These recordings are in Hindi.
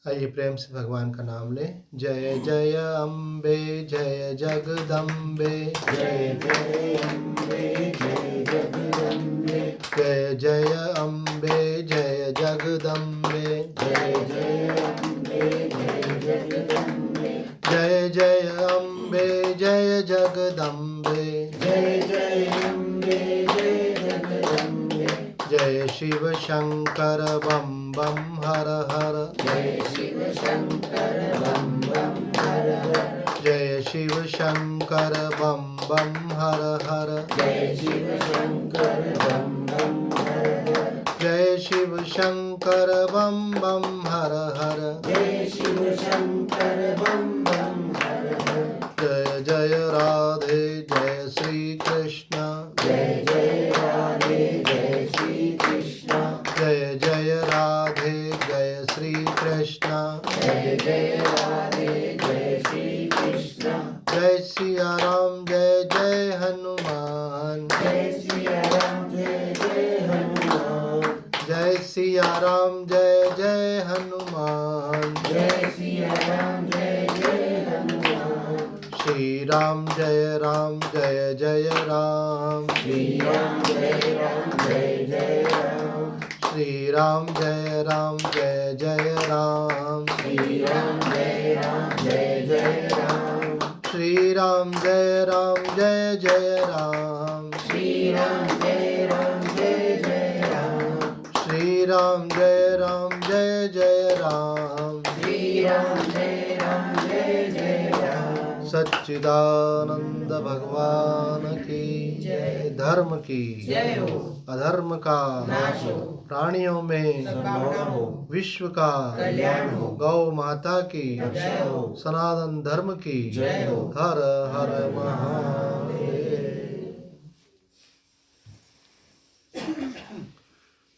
आइए प्रेम से भगवान का नाम लें। जय जय अम्बे जय जगदम्बे, जय जय अम्बे जय जगदम्बे, जय जय अम्बे जय जगदम्बे, जय जय अम्बे जय जगदम्बे, जय जय अम्बे जय जगदम्बे, जय जय अम्बे जय जगदम्बे, जय शिव शंकर बम बम हर हर, जय शिव शंकर बम बम हर हर, जय शिव शंकर बम बम हर हर, जय शिव शंकर बम बम हर हर, जय शिव शंकर बम बम हर हर, जय शिव शंकर बम बम हर हर, जय जय राधे जय श्री कृष्ण, जय जय राधे जय श्री कृष्ण, जय जय राधे जय श्री कृष्ण, जय जय राधे जय श्री कृष्ण, जय सिया राम जय जय हनुमान, जय सिया राम जय जय हनुमान, जय सिया राम जय जय हनुमान, जय सिया राम जय जय हनुमान, श्री राम जय जय राम, श्री राम जय जय राम, श्री राम जय जय राम, श्री राम जय जय राम, श्री राम जय जय राम, श्री राम जय जय राम, श्री राम जय जय राम, श्री राम जय जय राम, सच्चिदानंद भगवान की जय। धर्म की जय हो, अधर्म का नाश हो, प्राणियों में सद्भावना हो, विश्व का कल्याण हो, गौ माता की जय हो, सनातन धर्म की जय हो। हर हर महादेव।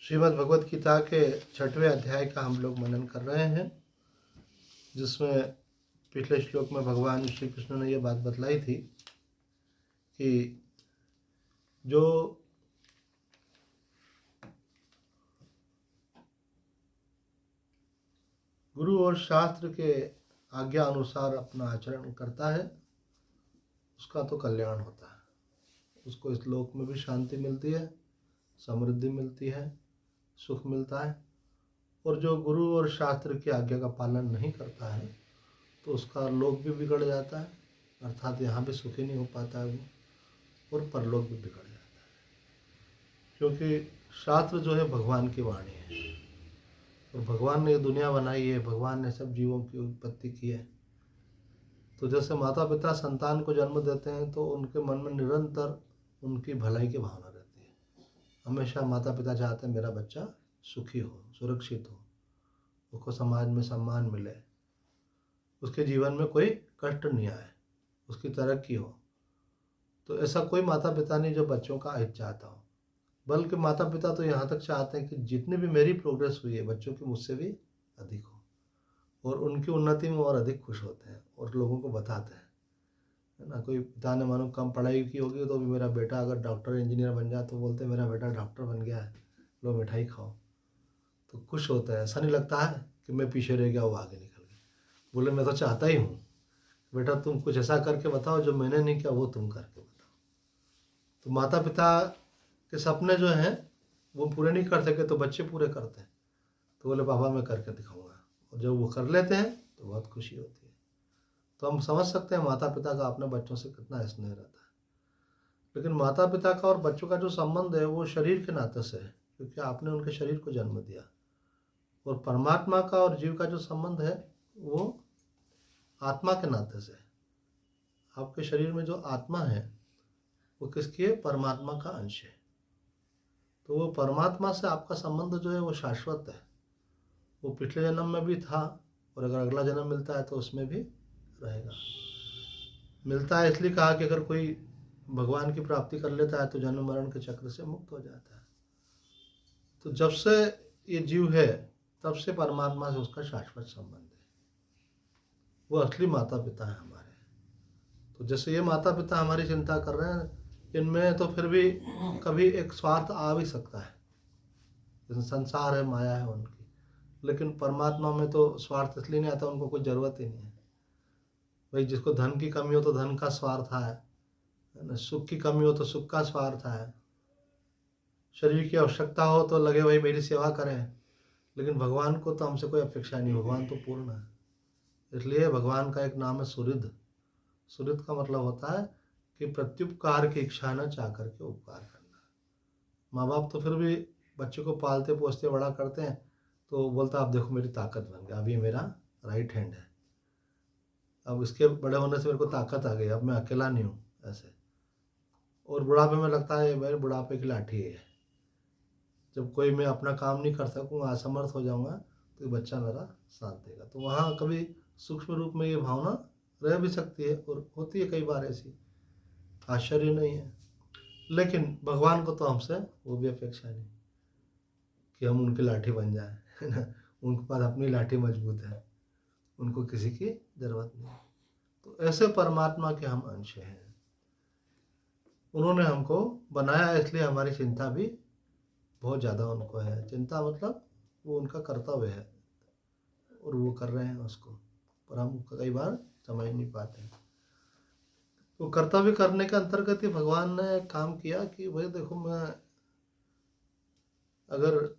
श्रीमद् भगवत गीता के 6वें अध्याय का हम लोग मनन कर रहे हैं, जिसमें पिछले श्लोक में भगवान श्री कृष्ण ने ये बात बतलाई थी कि जो गुरु और शास्त्र के आज्ञा अनुसार अपना आचरण करता है उसका तो कल्याण होता है, उसको इस लोक में भी शांति मिलती है, समृद्धि मिलती है, सुख मिलता है। और जो गुरु और शास्त्र की आज्ञा का पालन नहीं करता है तो उसका लोक भी बिगड़ जाता है, अर्थात यहाँ भी सुखी नहीं हो पाता है वो, और परलोक भी बिगड़ जाता है। क्योंकि शास्त्र जो है भगवान की वाणी है, और भगवान ने ये दुनिया बनाई है, भगवान ने सब जीवों की उत्पत्ति की है। तो जैसे माता पिता संतान को जन्म देते हैं तो उनके मन में निरंतर उनकी भलाई की भावना रहती है। हमेशा माता पिता चाहते हैं मेरा बच्चा सुखी हो, सुरक्षित हो, उसको समाज में सम्मान मिले, उसके जीवन में कोई कष्ट नहीं आए, उसकी तरक्की हो। तो ऐसा कोई माता पिता नहीं जो बच्चों का हित चाहता हो, बल्कि माता पिता तो यहाँ तक चाहते हैं कि जितनी भी मेरी प्रोग्रेस हुई है बच्चों की मुझसे भी अधिक हो, और उनकी उन्नति में और अधिक खुश होते हैं और लोगों को बताते हैं, है ना। कोई पिता ने मानो कम पढ़ाई की होगी तो भी मेरा बेटा अगर डॉक्टर इंजीनियर बन जाए तो बोलते हैं मेरा बेटा डॉक्टर बन गया है, लो मिठाई खाओ, तो खुश होता है। ऐसा नहीं लगता है कि मैं पीछे रह गया, वो आगे निकल गया। बोले मैं तो चाहता ही हूँ बेटा तुम कुछ ऐसा करके बताओ जो मैंने नहीं किया वो तुम करके बताओ। तो माता पिता के सपने जो हैं वो पूरे नहीं कर सके तो बच्चे पूरे करते हैं, तो बोले पापा मैं करके दिखाऊंगा, और जब वो कर लेते हैं तो बहुत खुशी होती है। तो हम समझ सकते हैं माता पिता का अपने बच्चों से कितना स्नेह रहता है। लेकिन माता पिता का और बच्चों का जो संबंध है वो शरीर के नाते से है, क्योंकि आपने उनके शरीर को जन्म दिया। और परमात्मा का और जीव का जो संबंध है वो आत्मा के नाते से है। आपके शरीर में जो आत्मा है वो किसकी है? परमात्मा का अंश है। तो वो परमात्मा से आपका संबंध जो है वो शाश्वत है, वो पिछले जन्म में भी था और अगर अगला जन्म मिलता है तो उसमें भी रहेगा। मिलता है इसलिए कहा कि अगर कोई भगवान की प्राप्ति कर लेता है तो जन्म मरण के चक्र से मुक्त हो जाता है। तो जब से ये जीव है तब से परमात्मा से उसका शाश्वत संबंध है, वो असली माता पिता है हमारे। तो जैसे ये माता पिता हमारी चिंता कर रहे हैं, इनमें तो फिर भी कभी एक स्वार्थ आ भी सकता है, जैसे संसार है, माया है उनकी, लेकिन परमात्मा में तो स्वार्थ इसलिए नहीं आता, उनको कोई ज़रूरत ही नहीं है। भाई जिसको धन की कमी हो तो धन का स्वार्थ है ना, सुख की कमी हो तो सुख का स्वार्थ है, शरीर की आवश्यकता हो तो लगे भाई मेरी सेवा करें। लेकिन भगवान को तो हमसे कोई अपेक्षा नहीं, भगवान तो पूर्ण है। इसलिए भगवान का एक नाम है सुहृद। सुहृद का मतलब होता है कि प्रत्युपकार की इच्छा न चाह करके उपकार करना। माँ बाप तो फिर भी बच्चे को पालते पोसते बड़ा करते हैं, तो बोलता आप देखो मेरी ताकत बन गया, अब ये मेरा राइट हैंड है, अब इसके बड़े होने से मेरे को ताकत आ गई, अब मैं अकेला नहीं हूँ ऐसे। और बुढ़ापे में लगता है मेरे बुढ़ापे की लाठी है, जब कोई मैं अपना काम नहीं कर सकूँगा, असमर्थ हो जाऊँगा, तो ये बच्चा मेरा साथ देगा। तो वहाँ कभी सूक्ष्म रूप में ये भावना रह भी सकती है और होती है कई बार ऐसी, आश्चर्य नहीं है। लेकिन भगवान को तो हमसे वो भी अपेक्षा नहीं कि हम उनकी लाठी बन जाए, है ना। उनके पास अपनी लाठी मजबूत है, उनको किसी की ज़रूरत नहीं। तो ऐसे परमात्मा के हम अंश हैं। उन्होंने हमको बनाया, इसलिए हमारी चिंता भी बहुत ज़्यादा उनको है। चिंता मतलब वो उनका कर्तव्य है और वो कर रहे हैं उसको, पर हम कई बार समझ नहीं पाते हैं। तो कर्तव्य करने के अंतर्गत ही भगवान ने काम किया कि भाई देखो, मैं अगर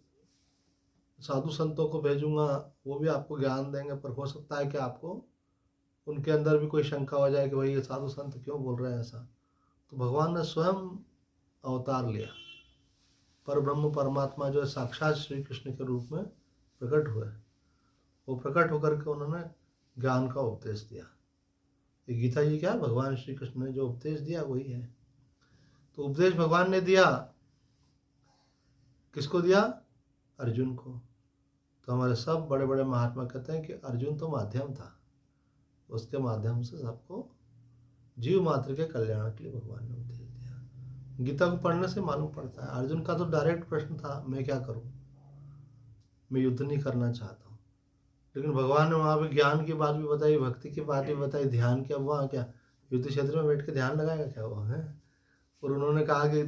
साधु संतों को भेजूंगा वो भी आपको ज्ञान देंगे, पर हो सकता है कि आपको उनके अंदर भी कोई शंका हो जाए कि भाई ये साधु संत क्यों बोल रहे हैं ऐसा। तो भगवान ने स्वयं अवतार लिया, पर ब्रह्म परमात्मा जो है साक्षात श्री कृष्ण के रूप में प्रकट हुए। वो प्रकट होकर के उन्होंने ज्ञान का उपदेश दिया। ये गीता जी क्या, भगवान श्री कृष्ण ने जो उपदेश दिया वही है। तो उपदेश भगवान ने दिया, किसको दिया? अर्जुन को। तो हमारे सब बड़े बड़े महात्मा कहते हैं कि अर्जुन तो माध्यम था, उसके माध्यम से सबको जीव मात्र के कल्याण के लिए भगवान ने उपदेश दिया। गीता को पढ़ने से मालूम पड़ता है, अर्जुन का तो डायरेक्ट प्रश्न था मैं क्या करूं, मैं युद्ध नहीं करना चाहता हूँ। लेकिन भगवान ने वहाँ पे ज्ञान की बात भी बताई, भक्ति की बात भी बताई, ध्यान की। अब वहाँ क्या युद्ध क्षेत्र में बैठ के ध्यान लगाएगा क्या वो है? और उन्होंने कहा कि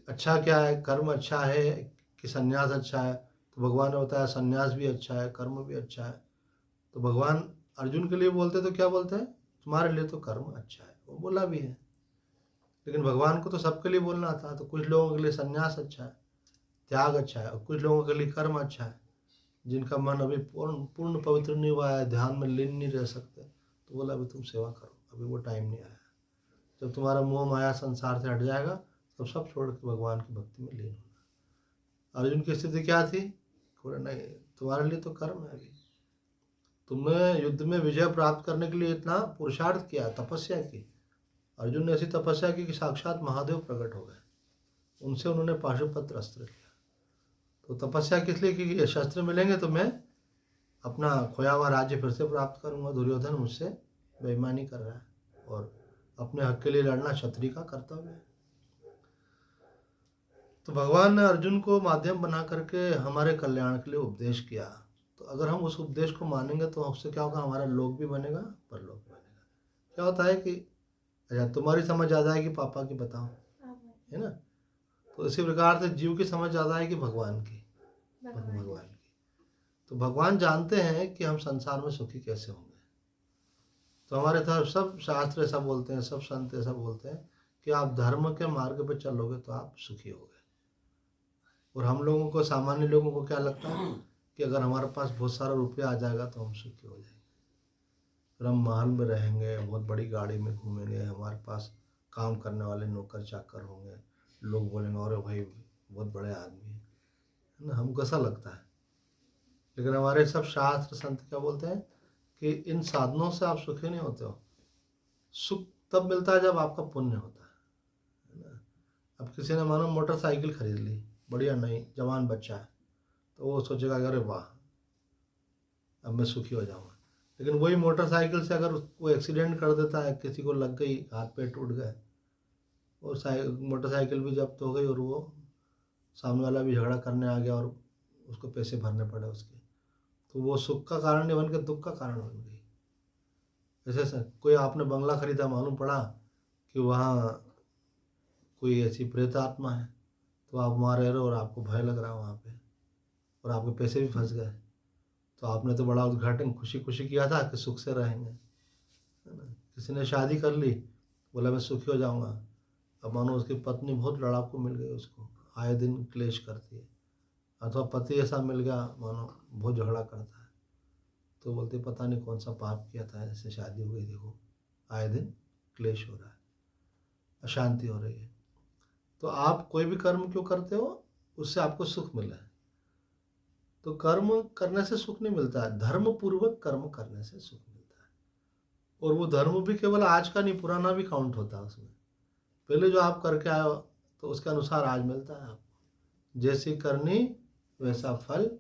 अच्छा क्या है, कर्म अच्छा है कि संन्यास अच्छा है? तो भगवान ने बताया संन्यास भी अच्छा है, कर्म भी अच्छा है। तो भगवान अर्जुन के लिए बोलते तो क्या बोलते हैं? तुम्हारे लिए तो कर्म अच्छा है, वो बोला भी है। लेकिन भगवान को तो सबके लिए बोलना था। तो कुछ लोगों के लिए संन्यास अच्छा है, त्याग अच्छा है, और कुछ लोगों के लिए कर्म अच्छा है, जिनका मन अभी पूर्ण पवित्र नहीं हुआ है, ध्यान में लीन नहीं रह सकते। तो बोला अभी तुम सेवा करो, अभी वो टाइम नहीं आया। जब तुम्हारा मोह माया संसार से हट जाएगा तो सब छोड़ के भगवान की भक्ति में लीन होना। अर्जुन की स्थिति क्या थी? नहीं, तुम्हारे लिए तो कर्म है। अभी तुमने युद्ध में विजय प्राप्त करने के लिए इतना पुरुषार्थ किया, तपस्या की। अर्जुन ने ऐसी तपस्या की कि साक्षात महादेव प्रकट हो गए, उनसे उन्होंने पाशुपत्र अस्त्र लिया। तो तपस्या किस लिए की? शस्त्र मिलेंगे तो मैं अपना खोया हुआ राज्य फिर से प्राप्त करूंगा। दुर्योधन मुझसे बेईमानी कर रहा है, और अपने हक के लिए लड़ना क्षत्रिय का कर्तव्य है। तो भगवान ने अर्जुन को माध्यम बना करके हमारे कल्याण के लिए उपदेश किया। तो अगर हम उस उपदेश को मानेंगे तो उससे क्या होगा? हमारा लोक भी बनेगा, परलोक भी बनेगा। क्या होता है कि अच्छा तुम्हारी समझ ज़्यादा है कि पापा की, बताओ, है ना। तो इसी प्रकार से जीव की समझ ज़्यादा है कि भगवान की, भगवान की। तो भगवान जानते हैं कि हम संसार में सुखी कैसे होंगे। तो हमारे तरफ सब शास्त्र ऐसा बोलते हैं, सब संत ऐसा बोलते हैं कि आप धर्म के मार्ग पर चलोगे तो आप सुखी होगे। और हम लोगों को, सामान्य लोगों को क्या लगता है कि अगर हमारे पास बहुत सारा रुपया आ जाएगा तो हम सुखी हो जाएंगे, फिर हम महल में रहेंगे, बहुत बड़ी गाड़ी में घूमेंगे, हमारे पास काम करने वाले नौकर चाकर होंगे, लोग बोलेंगे अरे भाई बहुत बड़े आदमी है ना, हमको ऐसा लगता है। लेकिन हमारे सब शास्त्र संत क्या बोलते हैं कि इन साधनों से आप सुखी नहीं होते हो। सुख तब मिलता है जब आपका पुण्य होता है ना। अब किसी ने मानो मोटरसाइकिल खरीद ली, बढ़िया, नहीं, जवान बच्चा है, तो वो सोचेगा अरे वाह अब मैं सुखी हो जाऊंगा। लेकिन वही मोटरसाइकिल से अगर वो एक्सीडेंट कर देता है, किसी को लग गई, हाथ पैर टूट गए, और मोटरसाइकिल भी जब्त हो गई, और वो सामने वाला भी झगड़ा करने आ गया और उसको पैसे भरने पड़े उसके, तो वो सुख का कारण नहीं बन के दुख का कारण बन गई। जैसे कोई आपने बंगला खरीदा, मालूम पड़ा कि वहाँ कोई ऐसी प्रेत आत्मा है, तो आप वहाँ रह रहे हो और आपको भय लग रहा है वहाँ पे, और आपके पैसे भी फंस गए, तो आपने तो बड़ा उद्घाटन खुशी खुशी किया था कि सुख से रहेंगे, है ना। किसी ने शादी कर ली, बोला मैं सुखी हो जाऊंगा, अब मानो उसकी पत्नी बहुत लड़ाकू मिल गई, उसको आए दिन क्लेश करती है, अथवा पति ऐसा मिल गया मानो बहुत झगड़ा करता है, तो बोलते पता नहीं कौन सा पाप किया था ऐसे शादी हो गई, देखो आए दिन क्लेश हो रहा है, अशांति हो रही है। तो आप कोई भी कर्म क्यों करते हो, उससे आपको सुख मिला है। तो कर्म करने से सुख नहीं मिलता है, धर्म पूर्वक कर्म करने से सुख मिलता है। और वो धर्म भी केवल आज का नहीं, पुराना भी काउंट होता है उसमें। पहले जो आप करके आए हो तो उसके अनुसार आज मिलता है आपको। जैसी करनी वैसा फल,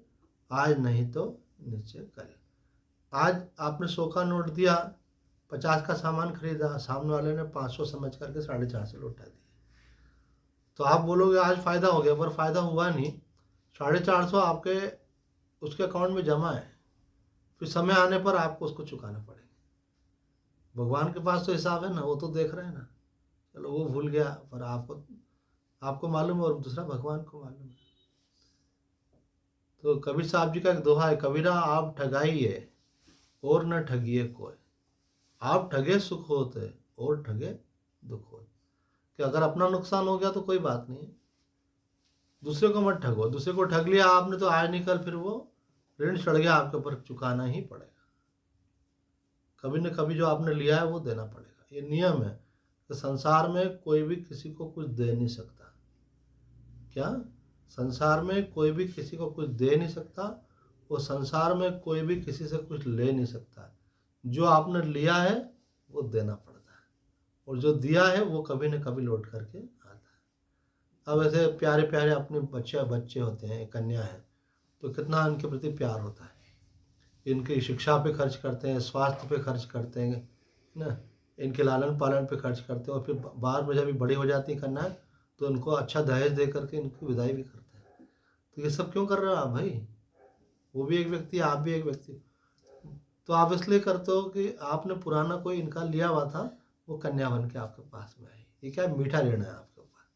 आज नहीं तो निश्चय कल। आज आपने 100 का नोट दिया, 50 का सामान खरीदा, सामने वाले ने 500 समझ करके 450 लौटा दिया, तो आप बोलोगे आज फायदा हो गया, पर फायदा हुआ नहीं। 450 आपके उसके अकाउंट में जमा है, फिर समय आने पर आपको उसको चुकाना पड़ेगा। भगवान के पास तो हिसाब है ना, वो तो देख रहे हैं ना। चलो वो भूल गया, पर आपको मालूम है और दूसरा भगवान को मालूम है। तो कबीर साहब जी का एक दोहा है, कबीरा आप ठगाइए और न ठगिए कोई, आप ठगे सुख होते और ठगे दुख होते। कि अगर अपना नुकसान हो गया तो कोई बात नहीं, दूसरे को मत ठगो। दूसरे को ठग लिया आपने तो आज नहीं कल फिर वो ऋण चढ़ गया आपके ऊपर, चुकाना ही पड़ेगा। कभी न कभी जो आपने लिया है वो देना पड़ेगा, ये नियम है। तो संसार में कोई भी किसी को कुछ दे नहीं सकता। क्या? संसार में कोई भी किसी को कुछ दे नहीं सकता, और संसार में कोई भी किसी से कुछ ले नहीं सकता। जो आपने लिया है वो देना पड़ता है, और जो दिया है वो कभी न कभी लौट करके आता है। अब ऐसे प्यारे प्यारे अपने बच्चे होते हैं, कन्या है, तो कितना इनके प्रति प्यार होता है। इनकी शिक्षा पे खर्च करते हैं, स्वास्थ्य पे खर्च करते हैं ना, इनके लालन पालन पे खर्च करते हैं, और फिर बाद में जब बड़ी हो जाती कन्या तो उनको अच्छा दहेज दे करके इनकी विदाई भी करते हैं। तो ये सब क्यों कर रहे हो आप भाई? वो भी एक व्यक्ति, आप भी एक व्यक्ति। तो आप इसलिए करते हो कि आपने पुराना कोई इनका लिया हुआ था, वो कन्या बन के आपके पास में आई। ये क्या मीठा ऋण है आपके ऊपर।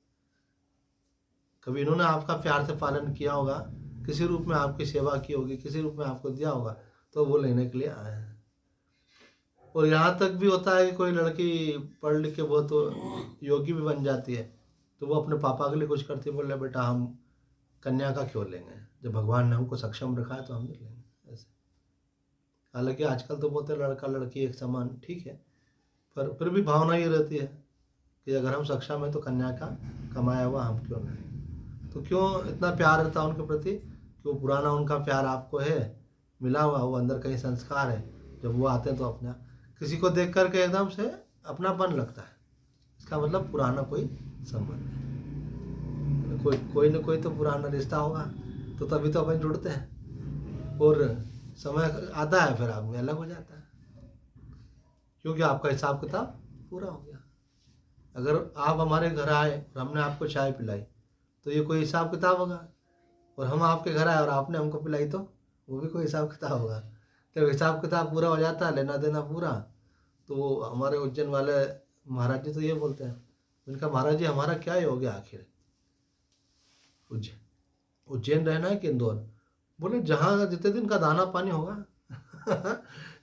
कभी इन्होंने आपका प्यार से पालन किया होगा, किसी रूप में आपकी सेवा की होगी, किसी रूप में आपको दिया होगा, तो वो लेने के लिए आए हैं। और यहाँ तक भी होता है कि कोई लड़की पढ़ लिख के बहुत योगी भी बन जाती है, तो वो अपने पापा के लिए कुछ करती है, बोल रहे बेटा हम कन्या का क्यों लेंगे, जब भगवान ने हमको सक्षम रखा है तो हम नहीं लेंगे ऐसे। हालांकि आजकल तो बोलते लड़का लड़की एक समान, ठीक है, पर फिर भी भावना ये रहती है कि अगर हम सक्षम है तो कन्या का कमाया हुआ हम क्यों नहीं। तो क्यों इतना प्यार रहता है उनके प्रति कि वो पुराना उनका प्यार आपको है मिला हुआ, वो अंदर कहीं संस्कार है। जब वो आते हैं तो अपना किसी को देख करके एकदम से अपनापन लगता है, इसका मतलब पुराना कोई संबंध है। कोई न कोई तो पुराना रिश्ता होगा, तो तभी तो अपन जुड़ते हैं। और समय आता है फिर आदमी अलग हो जाता है, क्योंकि आपका हिसाब किताब पूरा हो गया। अगर आप हमारे घर आए और हमने आपको चाय पिलाई तो ये कोई हिसाब किताब होगा, और हम आपके घर आए और आपने हमको पिलाई तो वो भी कोई हिसाब किताब होगा। तो हिसाब किताब पूरा हो जाता है, लेना देना पूरा। तो वो हमारे उज्जैन वाले महाराज जी तो ये बोलते हैं, उनका महाराज जी हमारा क्या ही हो गया आखिर, उज्जैन रहना है कि इंदौर? बोले जहाँ जितने दिन का दाना पानी होगा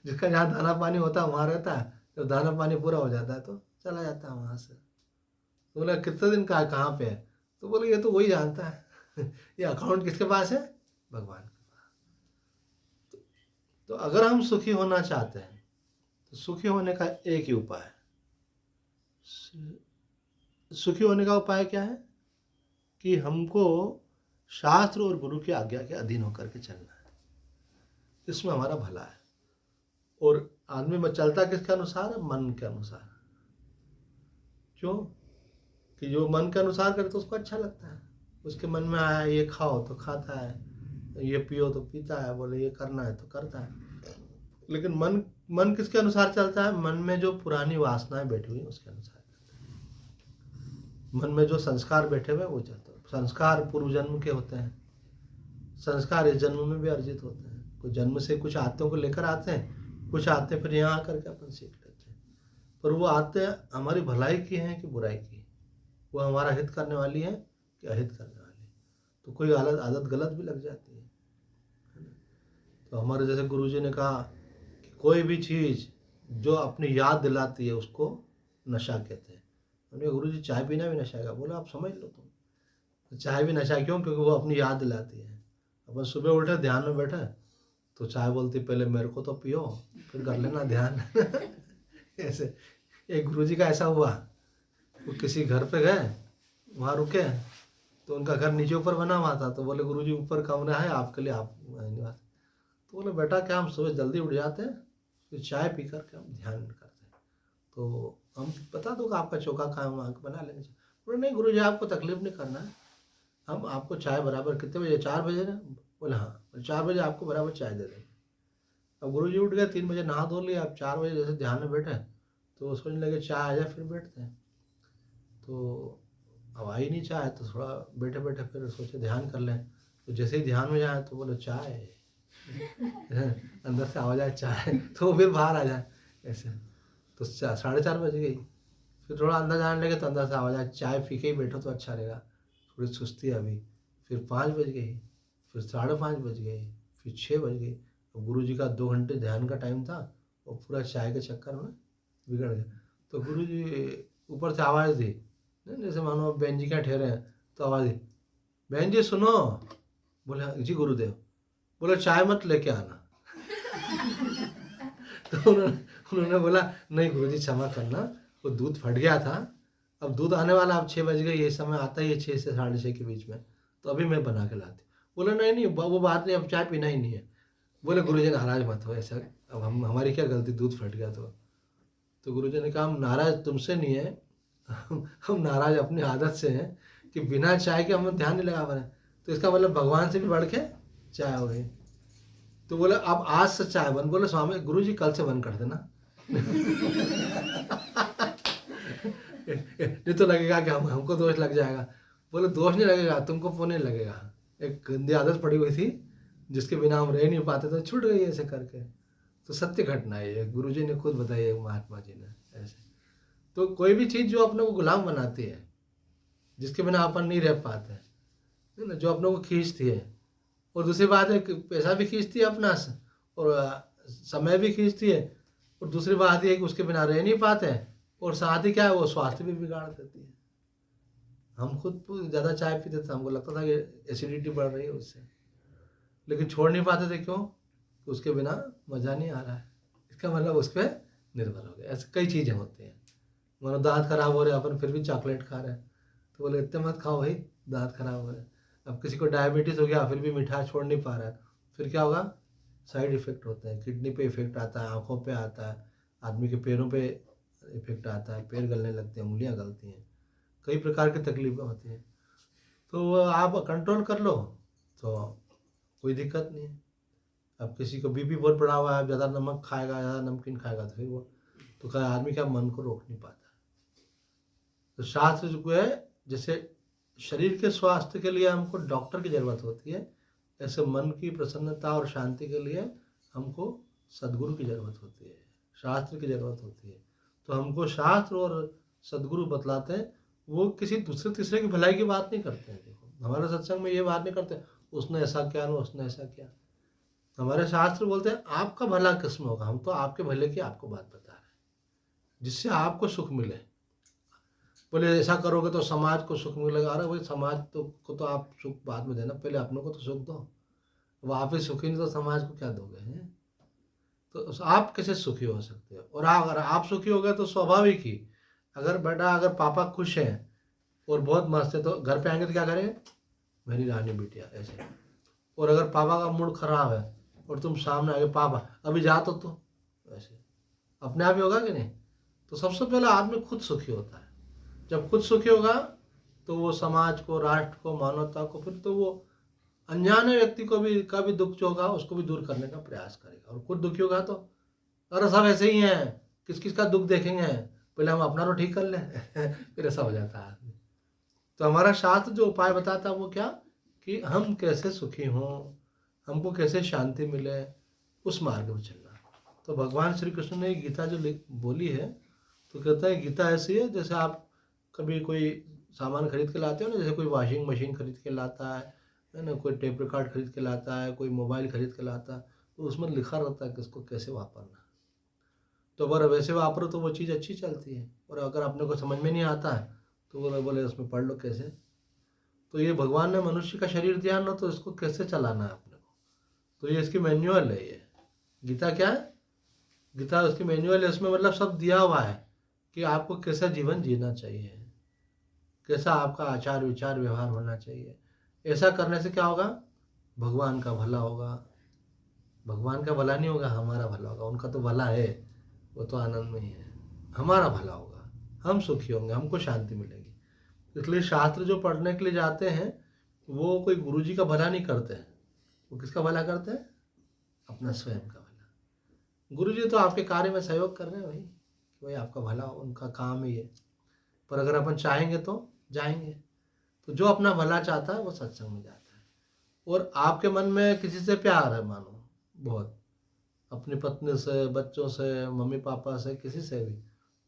जिसका जहाँ दाना पानी होता है वहाँ रहता है, जब दाना पानी पूरा हो जाता है तो चला जाता है वहाँ से। तो बोले कितने दिन का है, कहाँ पे है? तो बोले ये तो वही जानता है ये अकाउंट किसके पास है? भगवान के पास। तो अगर हम सुखी होना चाहते हैं तो सुखी होने का एक ही उपाय है। सुखी होने का उपाय क्या है? कि हमको शास्त्र और गुरु की आज्ञा के अधीन होकर के चलना है, इसमें हमारा भला है। और आदमी में चलता किसके अनुसार है? मन के अनुसार। क्यों? कि जो मन के अनुसार करे तो उसको अच्छा लगता है। उसके मन में आया ये खाओ तो खाता है, ये पियो तो पीता है, बोले ये करना है तो करता है। लेकिन मन किसके अनुसार चलता है? मन में जो पुरानी वासनाएं बैठी हुई उसके अनुसार चलता है। मन में जो संस्कार बैठे हुए वो चलता है। संस्कार पूर्व जन्म के होते हैं, संस्कार इस जन्म में भी अर्जित होते हैं। कुछ जन्म से कुछ आत्तों को लेकर आते हैं, कुछ आते फिर यहाँ आकर के अपन सीख लेते हैं। पर वो आते हमारी भलाई की हैं कि बुराई की, वो हमारा हित करने वाली है कि अहित करने वाली है। तो कोई आदत गलत भी लग जाती है, तो हमारे जैसे गुरुजी ने कहा कि कोई भी चीज़ जो अपनी याद दिलाती है उसको नशा कहते हैं। मैंने कहा गुरुजी चाय पीना भी नशा है? बोला आप समझ लो तुम, तो चाय भी नशा क्यों? क्योंकि वो अपनी याद दिलाती है। अपन सुबह उठे ध्यान में बैठे तो चाय बोलती पहले मेरे को तो पियो फिर कर लेना ध्यान। ऐसे एक गुरुजी का ऐसा हुआ, वो किसी घर पे गए, वहाँ रुके तो उनका घर नीचे ऊपर बना हुआ था। तो बोले गुरुजी ऊपर कमरा है आपके लिए, आप निवास। तो बोले बेटा क्या हम सुबह जल्दी उठ जाते हैं, फिर चाय पी करके हम ध्यान करते हैं, तो हम बता दो कि आपका चौका कहाँ है, वहाँ बना लेंगे। बोले नहीं गुरुजी आपको तकलीफ नहीं करना है, हम आपको चाय बराबर कितने बजे, 4 बजे ना? बोले हाँ। बोले 4 बजे आपको बराबर चाय दे देंगे। अब गुरुजी उठ गए, 3 बजे नहा धो लिया, अब 4 बजे जैसे ध्यान में बैठे तो सोचने लगे चाय आ जाए फिर बैठते हैं। तो अब आई नहीं चाय, तो थोड़ा बैठे बैठे फिर सोचे ध्यान कर लें। तो जैसे ही ध्यान में जाए तो बोले चाय, अंदर से आवाज आए चाय, तो वो फिर बाहर आ जाए ऐसे। तो 4:30 बज गई, फिर थोड़ा अंदर जाने लगे तो अंदर से आवाज आए चाय पी के ही बैठो तो अच्छा रहेगा, थोड़ी सुस्ती है अभी। फिर 5 बज गई, फिर 5:30 बज गई, फिर 6 बज गई। तो गुरु जी का 2 घंटे ध्यान का टाइम था, वो पूरा चाय के चक्कर में बिगड़ गया। तो गुरु जी ऊपर से आवाज़ दी, जैसे मानो बहन जी क्या ठहरे हैं, तो आवाज़ दी बहन जी सुनो। बोले हाँ जी गुरुदेव। बोले चाय मत लेके आना। तो उन्होंने बोला नहीं गुरुजी क्षमा करना, वो दूध फट गया था, अब दूध आने वाला, अब 6 बज गए, ये समय आता ही है 6 से 6:30 के बीच में, तो अभी मैं बना के लाती। बोले नहीं नहीं वो बात नहीं, अब चाय पीना ही नहीं है। बोले गुरुजी नाराज मत हो, ऐसा अब हमारी क्या गलती, दूध फट गया तो गुरुजी ने कहा हम नाराज तुमसे नहीं है, हम नाराज अपनी आदत से हैं कि बिना चाय के हम ध्यान नहीं लगा पा रहे। तो इसका मतलब भगवान से भी बढ़ के चाय हो गई। तो बोले अब आज से चाय बंद। बोले स्वामी गुरुजी कल से बंद कर देना। नहीं तो लगेगा कि हमको दोष लग जाएगा। बोले दोष नहीं लगेगा, तुमको पुण्य लगेगा। एक गंदी आदत पड़ी हुई थी जिसके बिना हम रह नहीं पाते, तो छूट गई ऐसे करके। तो सत्य घटना है ये, गुरुजी ने खुद बताई है, महात्मा जी ने ऐसे। तो कोई भी चीज़ जो अपने को गुलाम बनाती है, जिसके बिना अपन नहीं रह पाते, है ना, जो अपने को खींचती है, और दूसरी बात है कि पैसा भी खींचती है अपना से, और समय भी खींचती है, और दूसरी बात ये है कि उसके बिना रह नहीं पाते हैं, और साथ ही क्या है वो स्वास्थ्य भी बिगाड़ देती है। हम खुद ज़्यादा चाय पीते थे, हमको लगता था कि एसिडिटी बढ़ रही है उससे, लेकिन छोड़ नहीं पाते थे। क्यों? उसके बिना मज़ा नहीं आ रहा है, इसका मतलब उस पर निर्भर हो गया। ऐसे कई चीज़ें होती हैं, मानो दांत खराब हो रहे हैं, अपन फिर भी चॉकलेट खा रहे हैं, तो बोले इतने मत खाओ भाई, दांत खराब हो रहे हैं। अब किसी को डायबिटीज़ हो गया, फिर भी मिठाई छोड़ नहीं पा रहा है, फिर क्या होगा? साइड इफ़ेक्ट होते हैं, किडनी पे इफ़ेक्ट आता है, आँखों पे आता है, आदमी के पैरों पे इफ़ेक्ट आता है, पैर गलने लगते हैं, उंगलियाँ गलती हैं, कई प्रकार की तकलीफ़ें होती हैं। तो वो आप कंट्रोल कर लो तो कोई दिक्कत नहीं है। अब किसी को बीपी बहुत बढ़ा हुआ है, ज़्यादा नमक खाएगा, ज़्यादा नमकीन खाएगा, तो फिर वो तो क्या आदमी क्या मन को रोक नहीं पाता। तो शास्त्र जो है, जैसे शरीर के स्वास्थ्य के लिए हमको डॉक्टर की ज़रूरत होती है, ऐसे मन की प्रसन्नता और शांति के लिए हमको सद्गुरु की ज़रूरत होती है, शास्त्र की ज़रूरत होती है। तो हमको शास्त्र और सद्गुरु बतलाते हैं, वो किसी दूसरे तीसरे की भलाई की बात नहीं करते हैं। देखो हमारे सत्संग में ये बात नहीं करते उसने ऐसा किया ना उसने ऐसा किया। हमारे शास्त्र बोलते हैं आपका भला किस्म होगा, हम तो आपके भले की आपको बात बता रहे हैं, जिससे आपको सुख मिले। बोले ऐसा करोगे तो समाज को सुख मिलेगा। अरे भाई समाज को तो आप सुख बाद में देना, पहले अपनों को तो सुख दो। अब आप ही सुखी नहीं तो समाज को क्या दोगे हैं? तो आप कैसे सुखी हो सकते हो? और अगर आप सुखी हो गए तो स्वाभाविक ही, अगर पापा खुश हैं और बहुत मस्त है तो घर पे आएंगे तो क्या करेंगे? मेरी रानी बिटिया ऐसे। और अगर पापा का मूड खराब है और तुम सामने आगे पापा अभी जा तो ऐसे, अपने आप ही होगा कि नहीं? तो सबसे पहले आदमी खुद सुखी होता है। जब खुद सुखी होगा तो वो समाज को, राष्ट्र को, मानवता को, फिर तो वो अनजाने व्यक्ति को भी का भी दुख जो होगा उसको भी दूर करने का प्रयास करेगा। और खुद दुखी होगा तो अरे सब ऐसे ही हैं, किस किस का दुख देखेंगे, पहले हम अपना तो ठीक कर लें। फिर ऐसा हो जाता है आदमी। तो हमारा शास्त्र जो उपाय बताता है वो क्या, कि हम कैसे सुखी हों, हमको कैसे शांति मिले, उस मार्ग में चलना। तो भगवान श्री कृष्ण ने गीता जो बोली है, तो कहता है गीता ऐसी है जैसे आप कभी कोई सामान खरीद के लाते हो ना, जैसे कोई वॉशिंग मशीन खरीद के लाता है ना, कोई टेप रिकॉर्ड खरीद के लाता है, कोई मोबाइल खरीद के लाता है, तो उसमें लिखा रहता है कि इसको कैसे वापरना। तो अगर वैसे वापरो तो वो चीज़ अच्छी चलती है, और अगर अपने को समझ में नहीं आता है तो वो बोले उसमें पढ़ लो कैसे। तो ये भगवान ने मनुष्य का शरीर दिया ना, तो इसको कैसे चलाना है अपने को, तो ये इसकी मैन्युअल है। ये गीता क्या है, गीता उसकी मैन्युअल है। उसमें मतलब सब दिया हुआ है कि आपको कैसा जीवन जीना चाहिए, कैसा आपका आचार विचार व्यवहार होना चाहिए। ऐसा करने से क्या होगा, भगवान का भला होगा। भगवान का भला नहीं होगा, हमारा भला होगा। उनका तो भला है, वो तो आनंद में ही है। हमारा भला होगा, हम सुखी होंगे, हमको शांति मिलेगी। इसलिए शास्त्र जो पढ़ने के लिए जाते हैं वो कोई गुरु जी का भला नहीं करते हैं, वो किसका भला करते हैं, अपना स्वयं का भला। गुरु जी तो आपके कार्य में सहयोग कर रहे हैं भाई आपका भला हो, उनका काम ही है। पर अगर अपन चाहेंगे तो जाएंगे। तो जो अपना भला चाहता है वो सत्संग में जाता है। और आपके मन में किसी से प्यार है मानो बहुत, अपनी पत्नी से, बच्चों से, मम्मी पापा से, किसी से भी,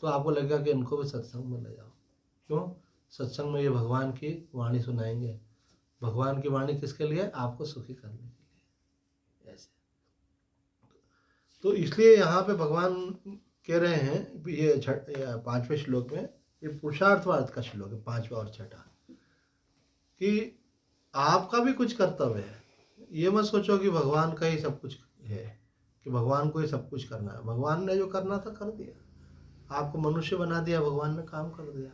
तो आपको लगेगा कि इनको भी सत्संग में ले जाओ। क्यों, सत्संग में ये भगवान की वाणी सुनाएंगे। भगवान की वाणी किसके लिए, आपको सुखी करने के लिए। ऐसे तो इसलिए यहाँ पे भगवान कह रहे हैं, ये 5वें श्लोक में, ये पुरुषार्थवाद का श्लोक है 5वां और 6वां, कि आपका भी कुछ कर्तव्य है। ये मत सोचो कि भगवान का ही सब कुछ है, कि भगवान को ही सब कुछ करना है। भगवान ने जो करना था कर दिया, आपको मनुष्य बना दिया, भगवान ने काम कर दिया।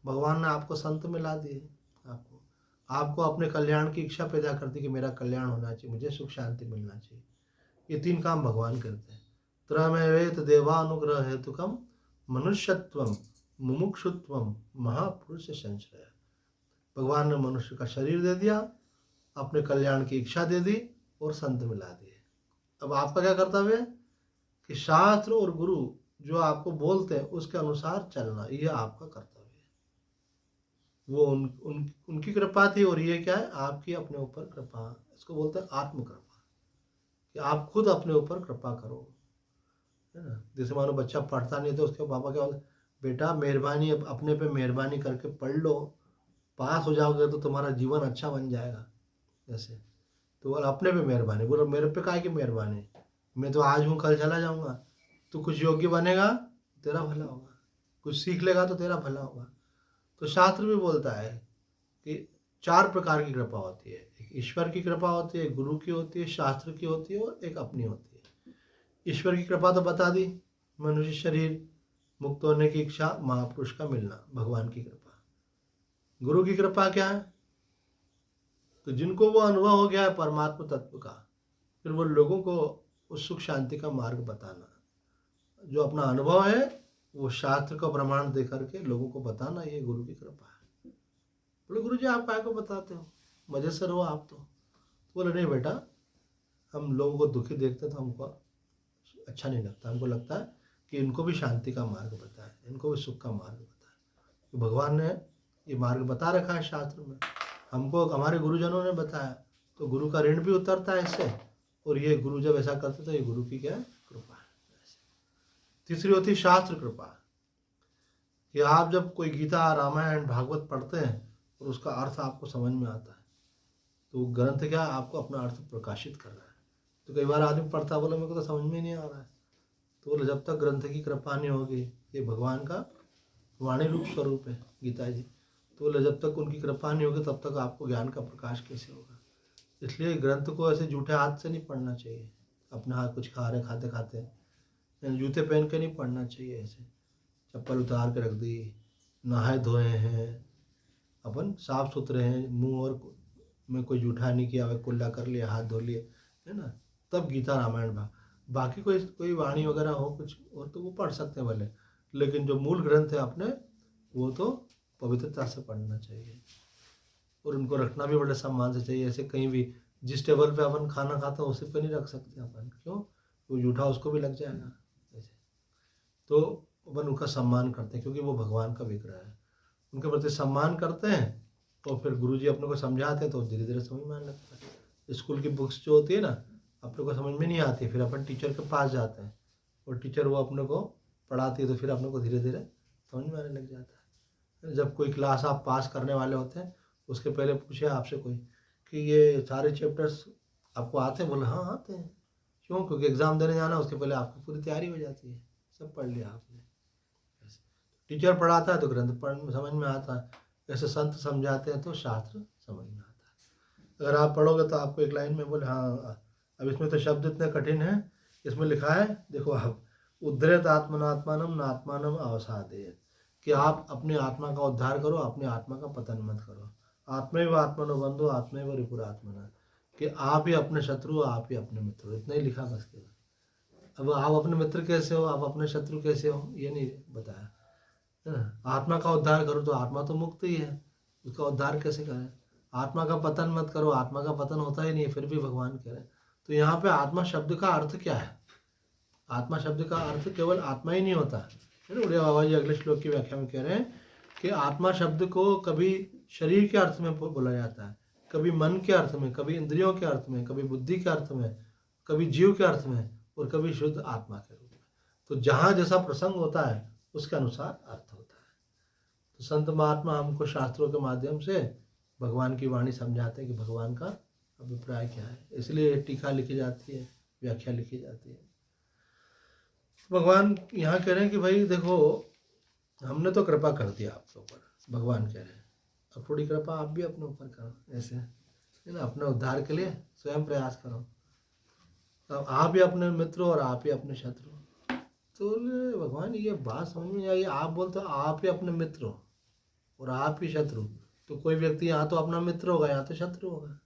भगवान ने आपको संत मिला दिए, आपको अपने कल्याण की इच्छा पैदा कर दी कि मेरा कल्याण होना चाहिए, मुझे सुख शांति मिलना चाहिए। ये 3 काम भगवान करते हैं। त्रयमेवेत देवानुग्रह हेतुकम मनुष्यत्वम मुमुक्षुत्वम महापुरुष संश्रय। भगवान ने मनुष्य का शरीर दे दिया, अपने कल्याण की इच्छा दे दी और संत मिला दिए। अब आपका क्या कर्तव्य है कि शास्त्र और गुरु जो आपको बोलते हैं उसके अनुसार चलना, यह आपका कर्तव्य है। वो उनकी कृपा थी, और ये क्या है, आपकी अपने ऊपर कृपा। इसको बोलते हैं आत्म कृपा, कि आप खुद अपने ऊपर कृपा करो, है ना। जैसे मानो बच्चा पढ़ता नहीं तो उसके पापा क्या बोलते, बेटा मेहरबानी अपने पे मेहरबानी करके पढ़ लो, पास हो जाओगे तो तुम्हारा जीवन अच्छा बन जाएगा। जैसे तो बोला अपने पे मेहरबानी, बोलो मेरे पे काहे की मेहरबानी, मैं तो आज हूँ कल चला जाऊँगा। तो कुछ योग्य बनेगा तेरा भला होगा, कुछ सीख लेगा तो तेरा भला होगा। तो शास्त्र भी बोलता है कि 4 प्रकार की कृपा होती है। एक ईश्वर की कृपा होती है, गुरु की होती है, शास्त्र की होती है, और एक अपनी होती है। ईश्वर की कृपा तो बता दी, मनुष्य शरीर, मुक्त होने की इच्छा, महापुरुष का मिलना, भगवान की कृपा। गुरु की कृपा क्या है, तो जिनको वो अनुभव हो गया है परमात्मा तत्व का, फिर वो लोगों को उस सुख शांति का मार्ग बताना। जो अपना अनुभव है वो शास्त्र का प्रमाण दे करके लोगों को बताना, ये गुरु की कृपा है। बोले गुरु जी आप काय को बताते हो, मजे से रहो आप तो। बोले नहीं बेटा, हम लोगों को दुखी देखते तो हमको अच्छा नहीं लगता, हमको लगता है कि इनको भी शांति का मार्ग बताए, इनको भी सुख का मार्ग बताए। तो भगवान ने ये मार्ग बता रखा है शास्त्र में, हमको हमारे गुरुजनों ने बताया, तो गुरु का ऋण भी उतरता है इससे। और ये गुरु जब ऐसा करते तो ये गुरु की क्या कृपा है। तीसरी होती है शास्त्र कृपा, कि आप जब कोई गीता, रामायण, भागवत पढ़ते हैं और उसका अर्थ आपको समझ में आता है, तो ग्रंथ क्या आपको अपना अर्थ प्रकाशित कर रहा है। तो कई बार आदमी पढ़ता बोला मेरे को तो समझ में नहीं आ रहा है, तो बोले जब तक ग्रंथ की कृपा नहीं होगी, ये भगवान का वाणी रूप स्वरूप है गीता जी, तो बोले जब तक उनकी कृपा नहीं होगी तब तक आपको ज्ञान का प्रकाश कैसे होगा। इसलिए ग्रंथ को ऐसे जूठे हाथ से नहीं पढ़ना चाहिए, अपने हाथ कुछ खा रहे खाते खाते जूते पहन के नहीं पढ़ना चाहिए। ऐसे चप्पल उतार के रख दी, नहाए धोए हैं, अपन साफ सुथरे हैं, मुंह और में कोई जूठा नहीं किया, कुल्ला कर लिया, हाथ धो लिए, है ना, तब गीता रामायण बाकी कोई वाणी वगैरह हो कुछ और तो वो पढ़ सकते हैं भले, लेकिन जो मूल ग्रंथ है अपने वो तो पवित्रता से पढ़ना चाहिए। और उनको रखना भी बड़े सम्मान से चाहिए। ऐसे कहीं भी जिस टेबल पे अपन खाना खाते हैं उसी पे नहीं रख सकते अपन, क्यों, वो जूठा उसको भी लग जाएगा। ऐसे तो अपन उनका सम्मान करते हैं क्योंकि वो भगवान का विग्रह है, उनके प्रति सम्मान करते हैं। तो फिर गुरुजी अपने को समझाते हैं तो धीरे धीरे समझ में आने लगता है। स्कूल की बुक्स जो होती है ना, अपने को समझ में नहीं आती, फिर अपन टीचर के पास जाते हैं और टीचर वो अपने को पढ़ाती है, तो फिर अपने को धीरे धीरे समझ में आने लग जाता है। जब कोई क्लास आप पास करने वाले होते हैं उसके पहले पूछे आपसे कोई कि ये सारे चैप्टर्स आपको आते हैं, बोले हाँ आते हैं। क्यों? क्योंकि एग्ज़ाम देने जाना, उसके पहले आपकी पूरी तैयारी हो जाती है, सब पढ़ लिया आपने। ऐसे टीचर पढ़ाता है तो ग्रंथ पढ़ समझ में आता है, ऐसे संत समझाते हैं तो शास्त्र समझ में आता है। अगर आप पढ़ोगे तो आपको एक लाइन में बोले हाँ अब इसमें तो शब्द इतने कठिन हैं, इसमें लिखा है देखो आप, उद्धरेत आत्मनात्मानम नात्मानम अवसादेत, कि आप अपनी आत्मा का उद्धार करो, अपनी आत्मा का पतन मत करो। आत्मैव आत्मनो बंधो आत्मैव रिपुरात्मना, कि आप ही अपने शत्रु, आप ही अपने मित्र हो, इतना ही लिखा बस केवल। अब आप अपने मित्र कैसे हो, आप अपने शत्रु कैसे हो, ये नहीं बताया, है ना। आत्मा का उद्धार करो तो आत्मा तो मुक्त ही है, उसका उद्धार कैसे करें। आत्मा का पतन मत करो, आत्मा का पतन होता ही नहीं है, फिर भी भगवान कह रहे हैं। तो यहाँ पे आत्मा शब्द का अर्थ क्या है? आत्मा शब्द का अर्थ केवल आत्मा ही नहीं होता है ना। उड़िया बाबा जी अगले श्लोक की व्याख्या में कह रहे हैं कि आत्मा शब्द को कभी शरीर के अर्थ में बोला जाता है, कभी मन के अर्थ में, कभी इंद्रियों के अर्थ में, कभी बुद्धि के अर्थ में, कभी जीव के अर्थ में, और कभी शुद्ध आत्मा के रूप में। तो जहाँ जैसा प्रसंग होता है उसके अनुसार अर्थ होता है। तो संत महात्मा हमको शास्त्रों के माध्यम से भगवान की वाणी समझाते हैं कि भगवान का अभिप्राय क्या है, इसलिए टीका लिखी जाती है, व्याख्या लिखी जाती है। भगवान यहाँ कह रहे हैं कि भाई देखो, हमने तो कृपा कर दिया आपके ऊपर, भगवान कह रहे हैं, अब थोड़ी कृपा आप भी अपने ऊपर करो, ऐसे है ना, अपने उद्धार के लिए स्वयं प्रयास करो। अब आप ही अपने मित्र और आप ही अपने शत्रु। तो भगवान ये बात समझ में आई, आप बोलते हो आप ही अपने मित्र हो और आप ही शत्रु, तो कोई व्यक्ति यहाँ तो अपना मित्र होगा, यहाँ तो शत्रु होगा,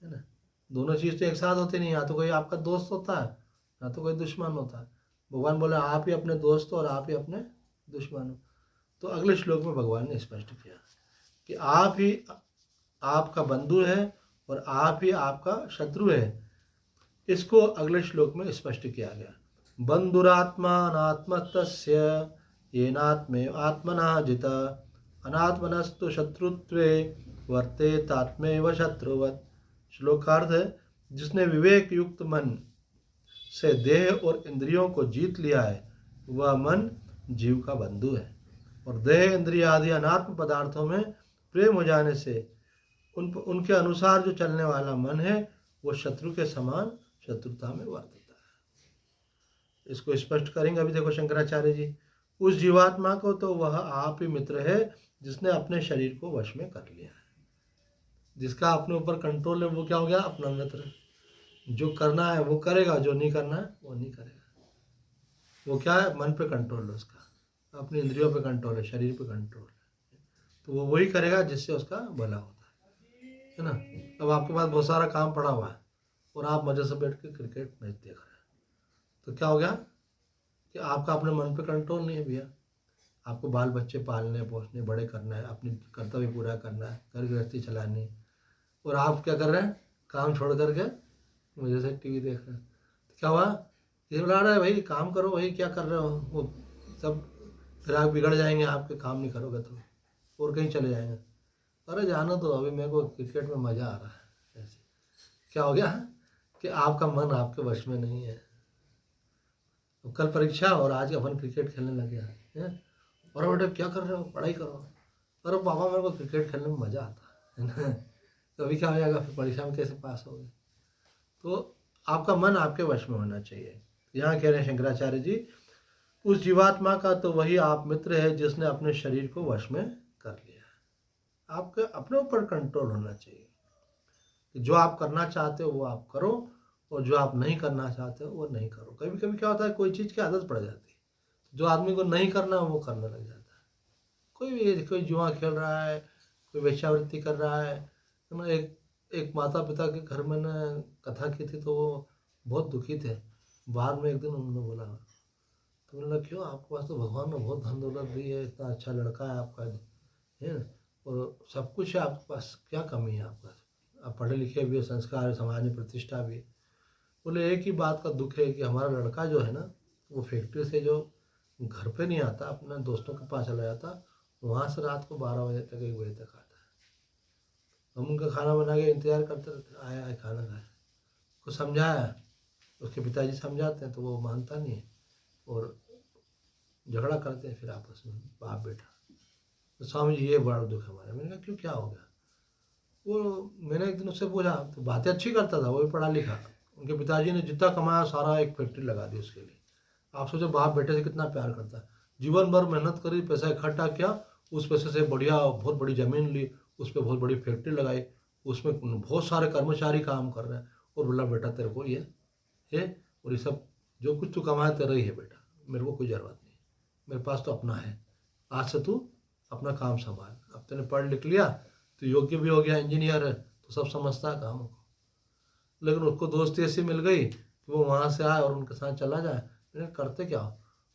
है ना। दोनों चीज़ तो एक साथ होती नहीं, यहाँ तो कोई आपका दोस्त होता है, यहाँ तो कोई दुश्मन होता है। भगवान बोले आप ही अपने दोस्त हो और आप ही अपने दुश्मन हो। तो अगले श्लोक में भगवान ने स्पष्ट किया कि आप ही आपका बंधु है और आप ही आपका शत्रु है। इसको अगले श्लोक में स्पष्ट किया गया, बंधुरात्मानात्मतस्य येनात्मेव आत्मना जित अनात्मनस्तु शत्रुत्वे वर्तेतात्मेव शत्रुवत्। श्लोकार्थ है, जिसने विवेक युक्त मन से देह और इंद्रियों को जीत लिया है वह मन जीव का बंधु है, और देह इंद्रिय आदि अनात्म पदार्थों में प्रेम हो जाने से उनके अनुसार जो चलने वाला मन है वो शत्रु के समान शत्रुता में वर्तता है। इसको स्पष्ट करेंगे अभी। देखो शंकराचार्य जी, उस जीवात्मा को तो वह आप ही मित्र है जिसने अपने शरीर को वश में कर लिया है। जिसका अपने ऊपर कंट्रोल है वो क्या हो गया? अपना मित्र। जो करना है वो करेगा, जो नहीं करना है वो नहीं करेगा। वो क्या है? मन पे कंट्रोल है उसका, अपनी इंद्रियों पे कंट्रोल है, शरीर पे कंट्रोल है, तो वो वही करेगा जिससे उसका भला होता है ना। अब आपके पास बहुत सारा काम पड़ा हुआ है और आप मजे से बैठ के क्रिकेट मैच देख रहे हैं, तो क्या हो गया कि आपका अपने मन पे कंट्रोल नहीं है भैया। आपको बाल बच्चे पालने पोसने बड़े करना है, अपनी कर्तव्य पूरा करना है, घर गृहस्थी चलानी है, और आप क्या कर रहे हैं? काम छोड़ करके मुझे से टीवी देख रहे हैं। तो क्या हुआ? ये बुला रहा है भाई काम करो, भाई क्या कर रहे हो, वो सब ग्राहक बिगड़ जाएंगे आपके, काम नहीं करोगे तो, और कहीं चले जाएंगे। अरे जानो तो, अभी मेरे को क्रिकेट में मज़ा आ रहा है। ऐसे क्या हो गया कि आपका मन आपके वश में नहीं है। तो कल परीक्षा और आज अपन क्रिकेट खेलने लग गया है। और बेटे क्या कर रहे हो? पढ़ाई करो। अरे पापा मेरे को क्रिकेट खेलने में मज़ा आता है ना। तो अभी क्या हो जाएगा? फिर परीक्षा में कैसे पास होगे? तो आपका मन आपके वश में होना चाहिए। यहाँ कह रहे हैं शंकराचार्य जी, उस जीवात्मा का तो वही आप मित्र है जिसने अपने शरीर को वश में कर लिया है। आपके अपने ऊपर कंट्रोल होना चाहिए कि जो आप करना चाहते हो वो आप करो, और जो आप नहीं करना चाहते हो वो नहीं करो। कभी कभी क्या होता है, कोई चीज़ की आदत पड़ जाती है, जो आदमी को नहीं करना वो करने लग जाता है। कोई जुआ खेल रहा है, कोई वेश्यावृत्ति कर रहा है ना। एक माता पिता के घर में ना कथा की थी, तो वो बहुत दुखी थे। बाद में एक दिन उन्होंने बोला, तो बोला क्यों, आपके पास तो भगवान ने बहुत धन दौलत दी है, इतना अच्छा लड़का है आपका है, और सब कुछ है आपके पास, क्या कमी है आपके पास? आप पढ़े लिखे भी है, संस्कार है, समाज में प्रतिष्ठा भी है। बोले एक ही बात का दुख है कि हमारा लड़का जो है ना, वो फैक्ट्री से जो घर पे नहीं आता, अपने दोस्तों के पास चला जाता, वहाँ से रात को 12 बजे तक 1 बजे तक आता है। हम उनका खाना बना के इंतज़ार करते रहते, आए खाना खाए। उसको समझाया, उसके पिताजी समझाते हैं तो वो मानता नहीं है, और झगड़ा करते हैं फिर आपस में बाप बेटा। तो स्वामी जी ये बड़ा दुख है हमारा। मैंने कहा क्यों, क्या हो गया? वो मैंने एक दिन उससे पूछा, तो बातें अच्छी करता था, वो भी पढ़ा लिखा, उनके पिताजी ने जितना कमाया सारा एक फैक्ट्री लगा दी उसके लिए। आप सोचो बाप बेटे से कितना प्यार करता है। जीवन भर मेहनत करी, पैसा इकट्ठा किया, उस पैसे से बढ़िया बहुत बड़ी ज़मीन ली, उस पर बहुत बड़ी फैक्ट्री लगाई, उसमें बहुत सारे कर्मचारी काम कर रहे हैं, और बोला बेटा तेरे को ये है और ये सब जो कुछ तू कमाया तेरा ही है बेटा, मेरे को कोई ज़रूरत नहीं, मेरे पास तो अपना है, आज से तू अपना काम संभाल। अब तूने पढ़ लिख लिया तो योग्य भी हो गया, इंजीनियर है, तो सब समझता है काम को। लेकिन उसको दोस्ती ऐसी मिल गई कि वो वहाँ से आए और उनके साथ चला जाए। मैंने करते क्या हो?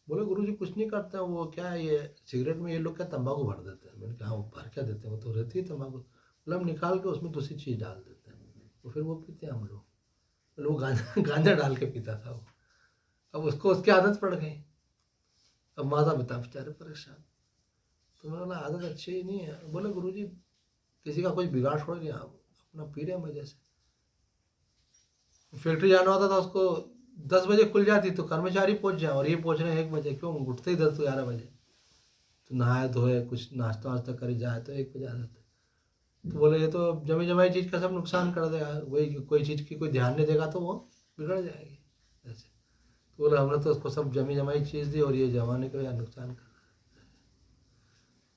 बोले गुरुजी कुछ नहीं करते हैं, वो क्या है ये सिगरेट में ये लोग क्या तंबाकू भर देते हैं। मैंने कहा हाँ, वो भर क्या देते हैं? वो तो रहती है तंबाकू। बोले हम निकाल के उसमें दूसरी चीज़ डाल देते हैं, तो फिर वो पीते हैं हम लोग। बोले वो गांजा गांजा डाल के पीता था वो। अब उसको उसकी आदत पड़ गई। अब माता पिता बेचारे परेशान। तो मैंने बोला आदत अच्छी ही नहीं है। बोले गुरुजी किसी का कोई बिगाड़ छोड़ गया, अपना पी रहे मजे से। फैक्ट्री जाना होता था उसको 10 बजे खुल जाती तो कर्मचारी पहुंच जाए, और ये पहुंच रहे हैं 1 बजे, क्यों उठते ही 10 तो 11 बजे, तो नहाए धोए कुछ नाश्ता वास्ता करी जाए तो 1 बजे आ जाते। तो बोले ये तो जमी जमाई चीज़ का सब नुकसान कर देगा, वही कोई चीज़ की कोई ध्यान नहीं देगा तो वो बिगड़ जाएगी ऐसे। तो बोले हमने तो उसको सब जमी जमाई चीज़ दी और ये जमाने को यार नुकसान कर।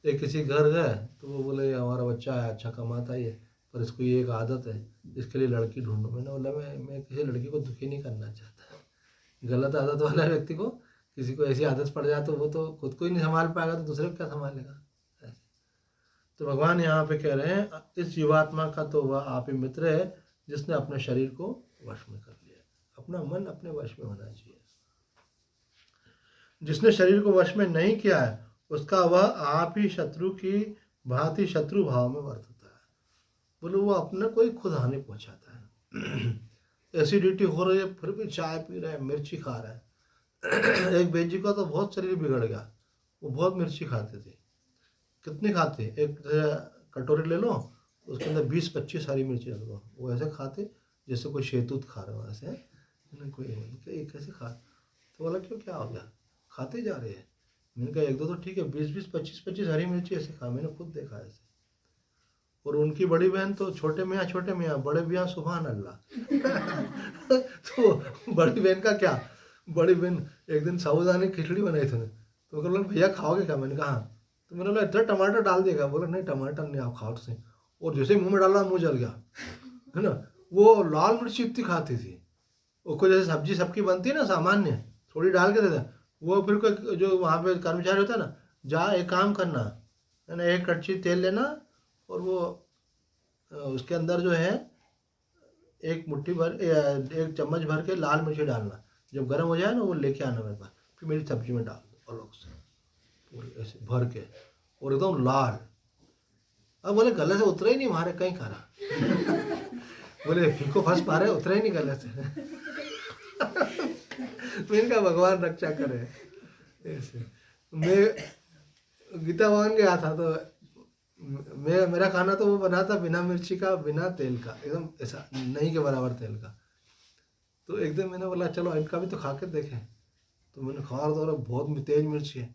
एक किसी घर गए तो वो बोले हमारा बच्चा है अच्छा कमाता ही है, पर इसको ये एक आदत है, इसके लिए लड़की ढूंढो। मैंने बोला मैं किसी लड़की को दुखी नहीं करना चाहता। गलत आदत वाला व्यक्ति को किसी को ऐसी आदत पड़ जाए तो वो तो खुद को ही नहीं संभाल पाएगा तो दूसरे को क्या संभालेगा ऐसे। तो भगवान यहाँ पे कह रहे हैं इस जीवात्मा का तो वह आप ही मित्र है जिसने अपने शरीर को वश में कर लिया। अपना मन अपने वश में होना चाहिए। जिसने शरीर को वश में नहीं किया है उसका वह आप ही शत्रु की भांति शत्रु भाव में वर्तता है। बोले वो अपने को ही खुद हानि पहुंचाता है। एसिडिटी हो रही है फिर भी चाय पी रहा है, मिर्ची खा रहा है। एक बेन जी का तो बहुत शरीर बिगड़ गया, वो बहुत मिर्ची खाते थे। कितनी खाते? एक कटोरी ले लो, उसके अंदर 20-25 हरी मिर्ची रख दो, वो ऐसे खाते जैसे कोई शहतूत खा रहे हो ऐसे। कोई ये कैसे खा? तो बोला क्यों क्या हो गया? खाते जा रहे हैं। मैंने कहा 1-2 तो ठीक है, 20-20 25-25 हरी मिर्ची ऐसे खा, मैंने खुद देखा ऐसे। और उनकी बड़ी बहन तो छोटे मियाँ बड़े मियाँ सुभान अल्लाह। तो बड़ी बहन का क्या, बड़ी बहन एक दिन साबूदाने की खिचड़ी बनाई थी, तो बोला भैया खाओगे क्या? मैंने कहा हाँ। तो मैंने बोला इतना टमाटर डाल देगा? बोला नहीं टमाटर नहीं, आप खाओ तो सही। और जैसे मुंह में डाला मुंह जल गया है ना। वो लाल मिर्ची इतनी खाती थी, उसको जैसे सब्जी सबकी बनती है ना सामान्य, थोड़ी डाल के देता। वो फिर कोई जो वहाँ पे कर्मचारी होता है ना, जा एक काम करना है ना, 1 कड़छी तेल लेना और वो उसके अंदर जो है 1 मुट्ठी भर 1 चम्मच भर के लाल मिर्ची डालना, जब गर्म हो जाए ना वो लेके आना मेरे पास, फिर मेरी सब्जी में डाल दो अलग से पूरी ऐसे भर के, और एकदम लाल। अब बोले गले से उतरे ही नहीं हमारे, कहीं करा। बोले फीको फंस पा रहे, उतरे ही नहीं गले से। मैंने कहा भगवान रक्षा करे ऐसे। मैं गीता भवन गया था तो मेरा खाना तो वो बना था बिना मिर्ची का बिना तेल का, एकदम ऐसा नहीं के बराबर तेल का। तो एकदम मैंने बोला चलो इनका भी तो खा के देखें। तो मैंने खाया तो बहुत तेज मिर्ची है।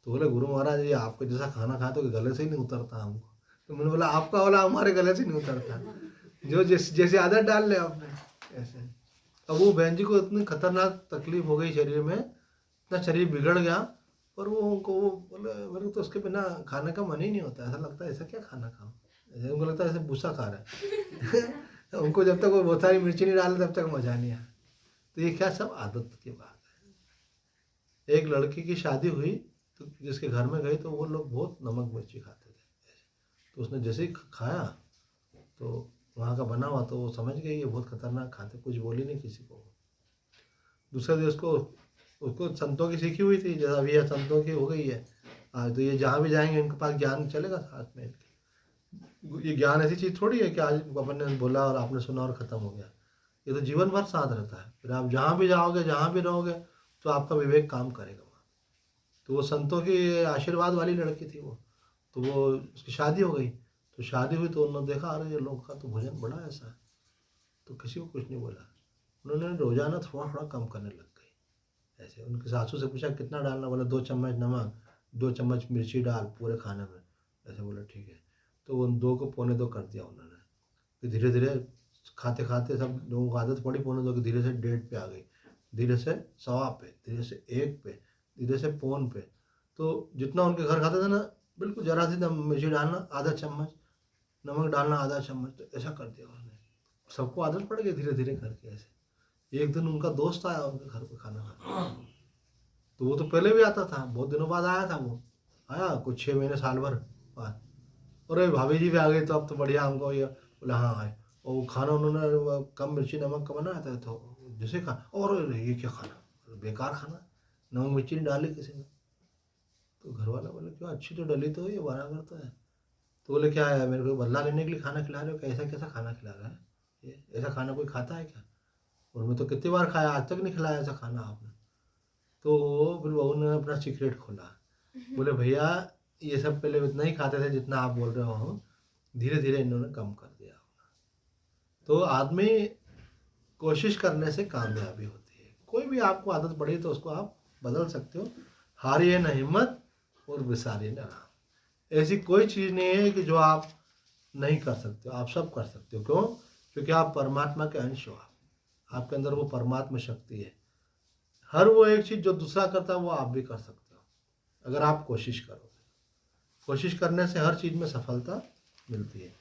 तो बोले गुरु महाराज ये आपको जैसा खाना खाए तो गले से ही नहीं उतरता हमको। तो मैंने बोला आपका वाला हमारे गले से नहीं उतरता, जो जैसे आदत डाल ले आपने ऐसे। अब वो बहन जी को इतनी खतरनाक तकलीफ हो गई शरीर में, इतना शरीर बिगड़ गया, पर वो उनको वो बोले मेरे को तो उसके बिना खाने का मन ही नहीं होता, ऐसा लगता है ऐसा क्या खाना खाओ, ऐसे उनको लगता है ऐसे भूसा खा रहा है। उनको जब तक वो बहुत सारी मिर्ची नहीं डाले तब तक मजा नहीं आया। तो ये क्या सब आदत की बात है। एक लड़की की शादी हुई तो जिसके घर में गई तो वो लोग बहुत नमक मिर्ची खाते थे, तो उसने जैसे ही खाया तो वहाँ का बना हुआ तो वो समझ गई ये बहुत खतरनाक खाते, कुछ बोली नहीं किसी को। दूसरे दिन उसको संतों की सीखी हुई थी, जैसा अभी संतों की हो गई है आज, तो ये जहाँ भी जाएंगे इनके पास ज्ञान चलेगा साथ में इनके। ये ज्ञान ऐसी चीज़ थोड़ी है कि आज अपन ने बोला और आपने सुना और ख़त्म हो गया, ये तो जीवन भर साथ रहता है। फिर आप जहाँ भी जाओगे जहाँ भी रहोगे तो आपका विवेक काम करेगा वहाँ। तो वो संतों की आशीर्वाद वाली लड़की थी वो, तो वो उसकी शादी हो गई। तो शादी हुई तो उन्होंने देखा अरे ये लोग का तो भोजन बड़ा ऐसा है, तो किसी को कुछ नहीं बोला। उन्होंने रोजाना थोड़ा थोड़ा कम करने लग गई ऐसे। उनके सासू से पूछा कितना डालना, बोला 2 चम्मच नमक 2 चम्मच मिर्ची डाल पूरे खाने में ऐसे। बोला ठीक है, तो उन 2 को 1.25 कर दिया उन्होंने। फिर धीरे धीरे खाते खाते सब लोगों को आदत पड़ी पौने 2 की, धीरे से 1:30 पे आ गई, धीरे से 1:15 पे, धीरे से 1 पे, धीरे से पौन पे। तो जितना उनके घर खाते थे ना, बिल्कुल जरा सी मिर्ची डालना आधा चम्मच, नमक डालना आधा चम्मच, तो ऐसा कर दिया उसने। सबको आदत पड़ गई धीरे धीरे करके ऐसे। एक दिन उनका दोस्त आया उनके घर पे खाना खाने, तो वो तो पहले भी आता था, बहुत दिनों बाद आया था वो, आया कुछ 6 महीने साल भर बाद। अरे भाभी जी भी आ गई, तो अब तो बढ़िया हमको ये। बोला हाँ आए। और वो खाना उन्होंने कम मिर्ची नमक का बनाया था, तो जैसे खा, और अरे ये क्या खाना, बेकार खाना, नमक मिर्ची नहीं डाली किसी ने। तो घर वाला बोले क्यों, अच्छी तो डली तो है, ये बराबर तो है। तो बोले क्या है, मेरे को बदला लेने के लिए खाना खिला रहे हो, कैसा कैसा खाना खिला रहा है ये, ऐसा खाना कोई खाता है क्या? और मैं तो कितनी बार खाया, आज तक नहीं खिलाया ऐसा खाना आपने। तो फिर बहू ने अपना सीक्रेट खोला, बोले भैया ये सब पहले इतना ही खाते थे जितना आप बोल रहे हो, धीरे धीरे इन्होंने कम कर दिया। तो आदमी कोशिश करने से कामयाबी होती है। कोई भी आपको आदत पड़ी तो उसको आप बदल सकते हो। हारिए न हिम्मत और विसारिए न आराम। ऐसी कोई चीज़ नहीं है कि जो आप नहीं कर सकते हो, आप सब कर सकते हो। क्यों? क्योंकि आप परमात्मा के अंश हो। आपके अंदर वो परमात्मा शक्ति है। हर वो एक चीज़ जो दूसरा करता है वो आप भी कर सकते हो, अगर आप कोशिश करोगे। कोशिश करने से हर चीज़ में सफलता मिलती है,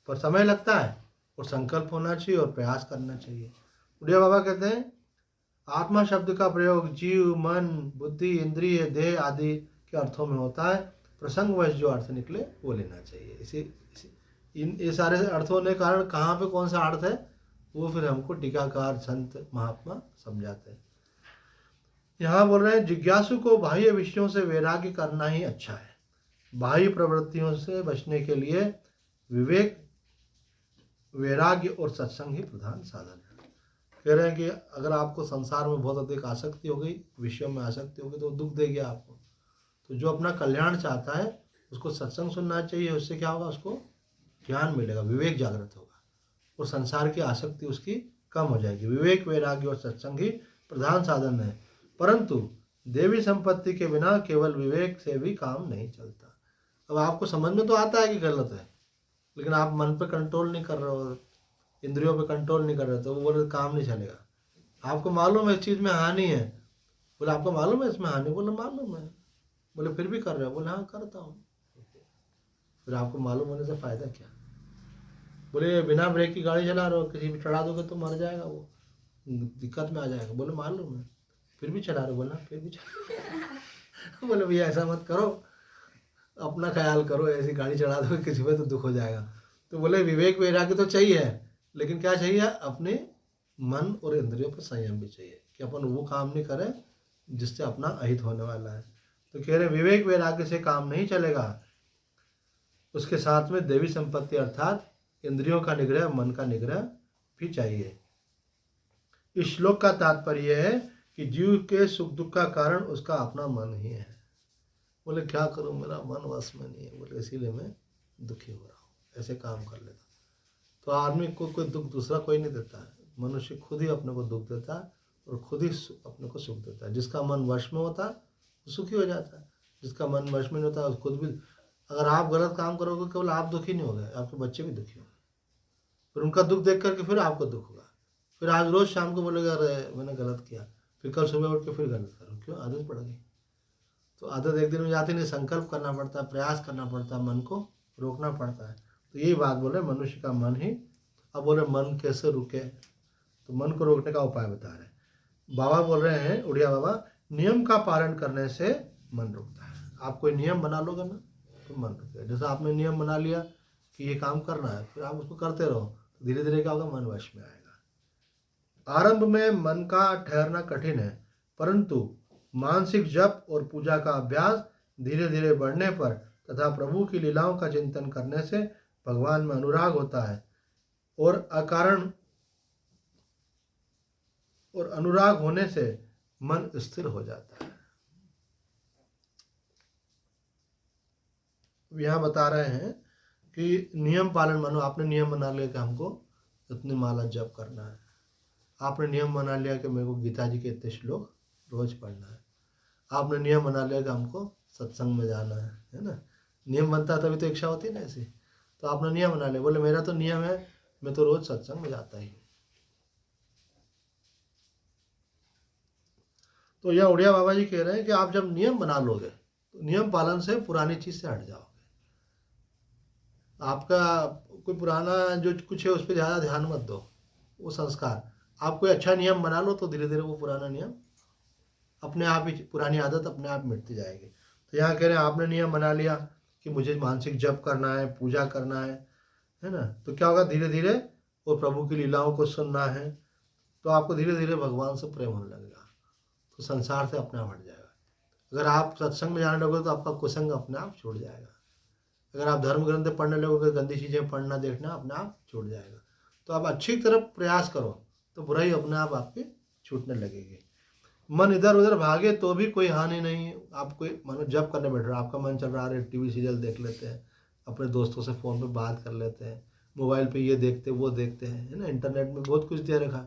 पर समय लगता है, और संकल्प होना चाहिए और प्रयास करना चाहिए। उड़िया बाबा कहते हैं आत्मा शब्द का प्रयोग जीव, मन, बुद्धि, इंद्रिय, देह आदि के अर्थों में होता है। प्रसंगवश जो अर्थ निकले वो लेना चाहिए। इन ये सारे अर्थ होने के कारण कहाँ पे कौन सा अर्थ है वो फिर हमको टीकाकार संत महात्मा समझाते हैं। यहाँ बोल रहे हैं जिज्ञासु को बाह्य विषयों से वैराग्य करना ही अच्छा है। बाह्य प्रवृत्तियों से बचने के लिए विवेक, वैराग्य और सत्संग ही प्रधान साधन है। कह रहे हैं कि अगर आपको संसार में बहुत अधिक आसक्ति हो गई, विषयों में आसक्ति हो गई, तो दुख देगी आपको। तो जो अपना कल्याण चाहता है उसको सत्संग सुनना चाहिए। उससे क्या होगा, उसको ज्ञान मिलेगा, विवेक जागृत होगा, और संसार की आसक्ति उसकी कम हो जाएगी। विवेक, वैराग्य और सत्संग ही प्रधान साधन है। परंतु देवी संपत्ति के बिना केवल विवेक से भी काम नहीं चलता। अब आपको समझ में तो आता है कि गलत है, लेकिन आप मन पे कंट्रोल नहीं कर रहे हो, इंद्रियों पे कंट्रोल नहीं कर रहे, तो वो बोले काम नहीं चलेगा। आपको मालूम है इस चीज़ में हानि है, बोले आपको मालूम है इसमें हानि, बोले मालूम है, बोले फिर भी कर रहे हो, बोले हाँ करता हूँ। फिर आपको मालूम होने से फ़ायदा क्या? बोले बिना ब्रेक की गाड़ी चला रहे हो, किसी भी चढ़ा दोगे तो मर जाएगा, वो दिक्कत में आ जाएगा। बोले मालूम है, फिर भी चला रहे हो, बोला फिर भी चला बोले भैया ऐसा मत करो, अपना ख्याल करो, ऐसी गाड़ी चढ़ा दोगे किसी पे तो दुख हो जाएगा। तो बोले विवेक वैराग्य तो चाहिए, लेकिन क्या चाहिए, अपने मन और इंद्रियों पर संयम भी चाहिए कि अपन वो काम नहीं करें जिससे अपना अहित होने वाला है। तो कह रहे विवेक वैराग्य से काम नहीं चलेगा, उसके साथ में देवी संपत्ति अर्थात इंद्रियों का निग्रह, मन का निग्रह भी चाहिए। इस श्लोक का तात्पर्य है कि जीव के सुख दुख का कारण उसका अपना मन ही है। बोले क्या करूं, मेरा मन वश में नहीं है, बोले इसीलिए मैं दुखी हो रहा हूँ, ऐसे काम कर लेता। तो आदमी को कोई दुख दूसरा कोई नहीं देता है, मनुष्य खुद ही अपने को दुख देता है और खुद ही अपने को सुख देता है। जिसका मन वश में होता है वो सुखी हो जाता है, जिसका मन वश में नहीं होता है खुद भी। अगर आप गलत काम करोगे केवल आप दुखी नहीं होगे, आपके बच्चे भी दुखी होंगे, फिर उनका दुख देख करके फिर आपको दुख होगा। फिर आज रोज़ शाम को बोलेगा अरे मैंने गलत किया, फिर कल सुबह उठ के फिर गलत करो, क्यों, आदत पड़ गई। तो आदत एक दिन में जाती नहीं, संकल्प करना पड़ता है, प्रयास करना पड़ता है, मन को रोकना पड़ता है। तो यही बात बोले मनुष्य का मन ही। अब बोले मन कैसे रुके, तो मन को रोकने का उपाय बता रहे हैं बाबा। बोल रहे हैं उड़िया बाबा, नियम का पालन करने से मन रुकता है। आप कोई नियम बना लोगे ना तो मन रुकेगा। जैसे आपने नियम बना लिया कि ये काम करना है, फिर आप उसको करते रहो, तो धीरे धीरे क्या होगा, मन वश में आएगा। आरंभ में मन का ठहरना कठिन है, परंतु मानसिक जप और पूजा का अभ्यास धीरे धीरे बढ़ने पर तथा प्रभु की लीलाओं का चिंतन करने से भगवान में अनुराग होता है और अकारण और अनुराग होने से मन स्थिर हो जाता है। यहाँ बता रहे हैं कि नियम पालन, मानो आपने नियम बना लिया कि हमको इतनी माला जप करना है, आपने नियम बना लिया कि मेरे को गीता जी के इतने श्लोक रोज पढ़ना है, आपने नियम बना लिया कि हमको सत्संग में जाना है ना। नियम बनता है तभी तो इच्छा होती है ना ऐसी। तो आपने नियम बना लिया, बोले मेरा तो नियम है मैं तो रोज सत्संग में जाता ही हूँ। तो यह उड़िया बाबा जी कह रहे हैं कि आप जब नियम बना लोगे तो नियम पालन से पुरानी चीज से हट जाओगे। आपका कोई पुराना जो कुछ है उस पर ज़्यादा ध्यान मत दो, वो संस्कार। आप कोई अच्छा नियम बना लो तो धीरे धीरे वो पुराना नियम अपने आप ही, पुरानी आदत अपने आप मिटती जाएगी। तो यहाँ कह रहे हैं आपने नियम बना लिया कि मुझे मानसिक जप करना है, पूजा करना है ना, तो क्या होगा, धीरे धीरे वो प्रभु की लीलाओं को सुनना है, तो आपको धीरे धीरे भगवान से प्रेम होने लगेगा, तो संसार से अपने आप हट जाएगा। अगर आप सत्संग में जाने लगोगे तो आपका कुसंग अपने आप छूट जाएगा। अगर आप धर्म ग्रंथ पढ़ने लगोगे, गंदी चीज़ें पढ़ना देखना अपने आप छूट जाएगा। तो आप अच्छी तरफ प्रयास करो तो बुराई अपने आप आपकी छूटने लगेगी। मन इधर उधर भागे तो भी कोई हानि नहीं। आप कोई मानो जब करने बैठ रहे हो, आपका मन चल रहा है, टीवी सीरियल देख लेते हैं, अपने दोस्तों से फ़ोन पे बात कर लेते हैं, मोबाइल पे ये देखते वो देखते हैं, है ना, इंटरनेट में बहुत कुछ दे रखा,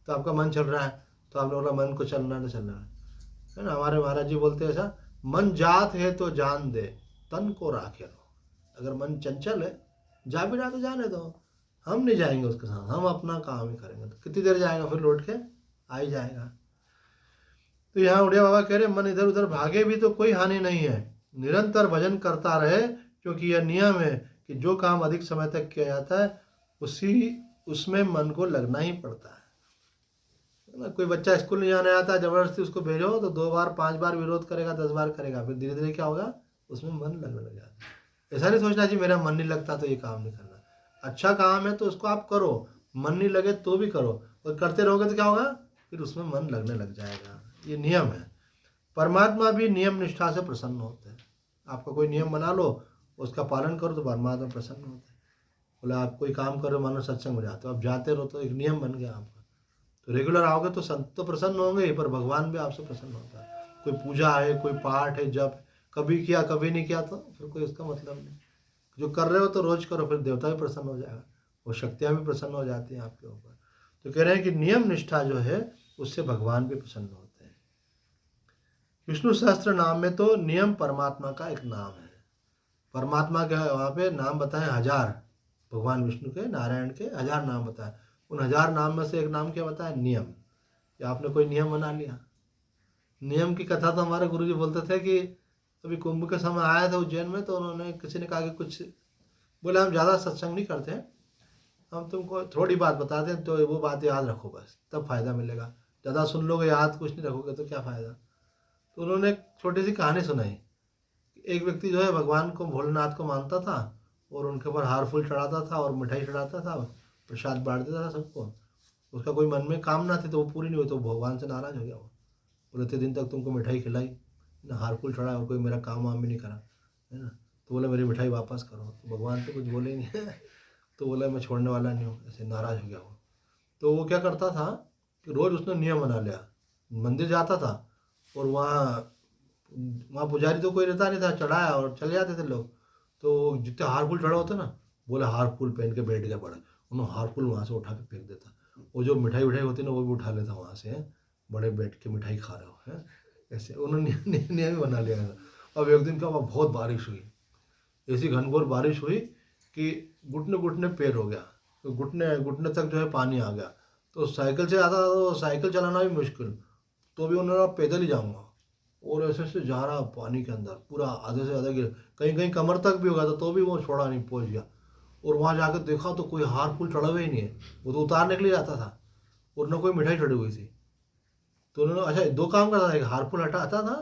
तो आपका मन चल रहा है, तो आपने बोला मन को चलना नहीं चलना है ना। हमारे महाराज जी बोलते हैं ऐसा, मन जात है तो जान दे, तन को राखे लो। अगर मन चंचल है, जा भी रहा तो जाने दो, हम नहीं जाएंगे उसके साथ, हम अपना काम ही करेंगे। तो कितनी देर जाएगा, फिर लौट के आ ही जाएगा। तो यहाँ उड़िया बाबा कह रहे मन इधर उधर भागे भी तो कोई हानि नहीं है, निरंतर भजन करता रहे, क्योंकि यह नियम है कि जो काम अधिक समय तक किया जाता है उसमें मन को लगना ही पड़ता है ना। कोई बच्चा स्कूल नहीं जाने आता, जबरदस्ती उसको भेजो तो 2 बार 5 बार विरोध करेगा, 10 बार करेगा, फिर धीरे धीरे क्या होगा, उसमें मन लगने लग जाता है। ऐसा नहीं सोचना चाहिए मेरा मन नहीं लगता तो ये काम नहीं करना। अच्छा काम है तो उसको आप करो, मन नहीं लगे तो भी करो, और करते रहोगे तो क्या होगा, फिर उसमें मन लगने लग जाएगा। ये नियम है। परमात्मा भी नियम निष्ठा से प्रसन्न होते हैं। आपका कोई नियम बना लो, उसका पालन करो तो परमात्मा प्रसन्न होते हैं। बोले आप कोई काम करो, मानो सत्संग में जाते हो, आप जाते रहो तो एक नियम बन गया आपका, तो रेगुलर आओगे तो संत तो प्रसन्न होंगे ही, पर भगवान भी आपसे प्रसन्न होता है। कोई पूजा है, कोई पाठ है, जब कभी किया कभी नहीं किया तो फिर कोई इसका मतलब नहीं। जो कर रहे हो तो रोज करो, फिर देवता भी प्रसन्न हो जाएगा, वो शक्तियाँ भी प्रसन्न हो जाती हैं आपके ऊपर। तो कह रहे हैं कि नियम निष्ठा जो है उससे भगवान भी प्रसन्न होते हैं। विष्णु सहस्त्र नाम में तो नियम परमात्मा का एक नाम है। परमात्मा के वहाँ पे नाम बताएं 1000, भगवान विष्णु के, नारायण के 1000 नाम बताए। उन 1000 नाम में से एक नाम क्या बताया, नियम। या आपने कोई नियम बना लिया। नियम की कथा तो हमारे गुरुजी बोलते थे कि अभी कुंभ के समय आया था उज्जैन में, तो उन्होंने किसी ने कहा कि कुछ, बोले हम ज़्यादा सत्संग नहीं करते हैं, हम तुमको थोड़ी बात बताते हैं, तो वो बात याद रखो बस, तब फायदा मिलेगा। ज़्यादा सुन लोगे, याद कुछ नहीं रखोगे तो क्या फ़ायदा। तो उन्होंने एक छोटी सी कहानी सुनाई। एक व्यक्ति जो है भगवान को, भोलेनाथ को मानता था, और उनके ऊपर हार फूल चढ़ाता था और मिठाई चढ़ाता था, प्रसाद बांट देता था सबको। उसका कोई मन में कामना थी तो वो पूरी नहीं हुई, तो भगवान से नाराज हो गया। वो बोले इतने दिन तक तुमको मिठाई खिलाई ना, हार फूल चढ़ाया और कोई मेरा काम वाम भी नहीं करा, है ना, तो बोले मेरी मिठाई वापस करो। तो भगवान तो कुछ बोले ही नहीं तो बोला मैं छोड़ने वाला नहीं हूँ, ऐसे नाराज हो गया वो। तो वो क्या करता था कि रोज़ उसने नियम बना लिया, मंदिर जाता था और वहाँ पुजारी तो कोई रहता नहीं था, चढ़ाया और चले जाते थे लोग। तो जितने हार फूल चढ़ा होता ना, बोले हार फूल पहन के बैठ गया बड़ा, उन्होंने हार फूल वहाँ से उठा के फेंक देता। वो जो मिठाई विठाई होती ना वो भी उठा लेता वहाँ से, बड़े बैठ के मिठाई खा रहे हो, है ऐसे उन्होंने नियम ही बना लिया था। अब एक दिन का वहाँ बहुत बारिश हुई, ऐसी घनघोर बारिश हुई कि घुटने घुटने पैर हो गया, तो घुटने घुटने तक जो है पानी आ गया। तो साइकिल से आता था तो साइकिल चलाना भी मुश्किल, तो भी उन्होंने पैदल ही जाऊँगा, और ऐसे ऐसे जा रहा पानी के अंदर पूरा आधे से ज़्यादा गिर, कहीं कहीं कमर तक भी हो गया था, तो भी वो छोड़ा नहीं, पहुँच गया। और वहाँ जाकर देखा तो कोई हार फूल चढ़ा हुआ ही नहीं है, वो तो उतारने के लिए जाता था, और न कोई मिठाई चढ़ी हुई थी। तो उन्होंने अच्छा 2 काम करता था, एक हार फूल हटाता था,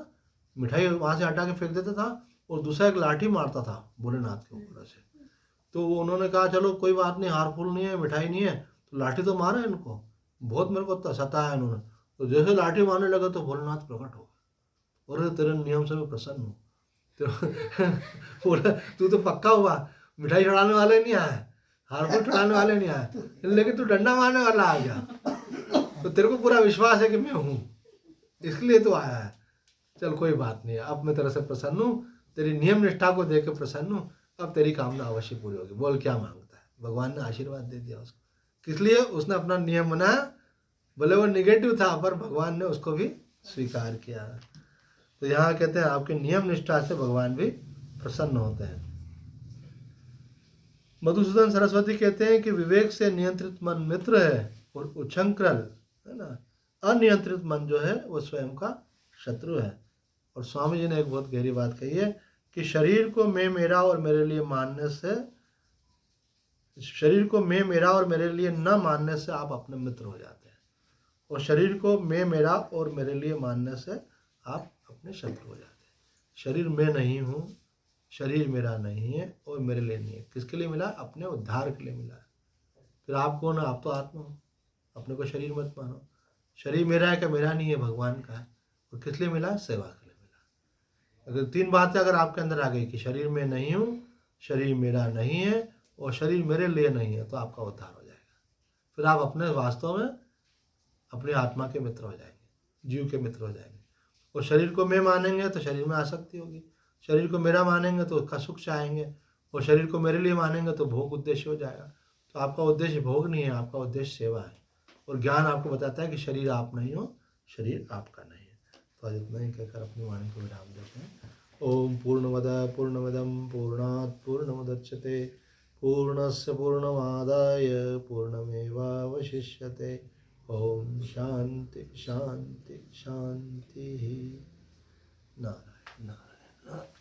मिठाई वहाँ से हटा के फेंक देता था, और दूसरा एक लाठी मारता था भोलेनाथ के ऊपर से। तो वो उन्होंने कहा चलो कोई बात नहीं, हार फूल नहीं है, मिठाई नहीं है, तो लाठी तो मारे इनको, बहुत मेरे को सताया इन्होंने। तो जैसे लाठी मारने लगा तो भोलेनाथ प्रकट हो गए, और तेरे नियम से मैं प्रसन्न हूँ। तो बोला तू तो पक्का हुआ, मिठाई चढ़ाने वाले नहीं आए, हार फूल चढ़ाने वाले नहीं आए, लेकिन तू डंडा मारने वाला आ गया, तो तेरे को पूरा विश्वास है कि मैं हूँ, इसलिए तो आया है। चल कोई बात नहीं है, अब मैं तेरे से प्रसन्न हूँ, तेरी नियम निष्ठा को देख के प्रसन्न हूँ, अब तेरी कामना अवश्य पूरी होगी। बोल क्या मांगता है। भगवान ने आशीर्वाद दे दिया उसको, किस लिए, उसने अपना नियम बनाया। बोले वो निगेटिव था, पर भगवान ने उसको भी स्वीकार किया। तो यहाँ कहते हैं आपके नियम निष्ठा से भगवान भी प्रसन्न होते हैं। मधुसूदन सरस्वती कहते हैं कि विवेक से नियंत्रित मन मित्र है और उच्छृंखल, है ना, अनियंत्रित मन जो है वो स्वयं का शत्रु है। और स्वामी जी ने एक बहुत गहरी बात कही है कि शरीर को मैं मेरा और मेरे लिए मानने से, शरीर को मैं मेरा और मेरे लिए न मानने से आप अपने मित्र हो जाते हैं, और शरीर को मैं मेरा और मेरे लिए मानने से आप अपने शत्रु हो जाते हैं। शरीर मैं नहीं हूँ, शरीर मेरा नहीं है और मेरे लिए नहीं है। किसके लिए मिला? अपने उद्धार के लिए मिला। फिर आप कौन है? आप तो आत्मा हो, अपने को शरीर मत मानो। शरीर मेरा है क्या? मेरा नहीं है, भगवान का है। और किस लिए मिला? सेवा के लिए मिला। अगर तीन बातें अगर आपके अंदर आ गई कि शरीर में नहीं हूँ, शरीर मेरा नहीं है और शरीर मेरे लिए नहीं है, तो आपका उद्धार हो जाएगा। फिर आप अपने वास्तव में अपनी आत्मा के मित्र हो जाएंगे, जीव के मित्र हो जाएंगे। और शरीर को मैं मानेंगे तो शरीर में आसक्ति होगी, शरीर को मेरा मानेंगे तो उसका सुख चाहेंगे, और शरीर को मेरे लिए मानेंगे तो भोग उद्देश्य हो जाएगा। तो आपका उद्देश्य भोग नहीं है, आपका उद्देश्य सेवा है। और ज्ञान आपको बताता है कि शरीर आप नहीं हो, शरीर आपका नहीं है। तो आज इतना ही कहकर अपनी वाणी को विराम देते हैं। ओम पूर्णमद पूर्णमिदं पूर्णात् पूर्णमुदच्यते पूर्णस्य पूर्णमादाय पूर्णमेवावशिष्यते। ओम शांति शांति शांति। नारायण नारायण नारायण।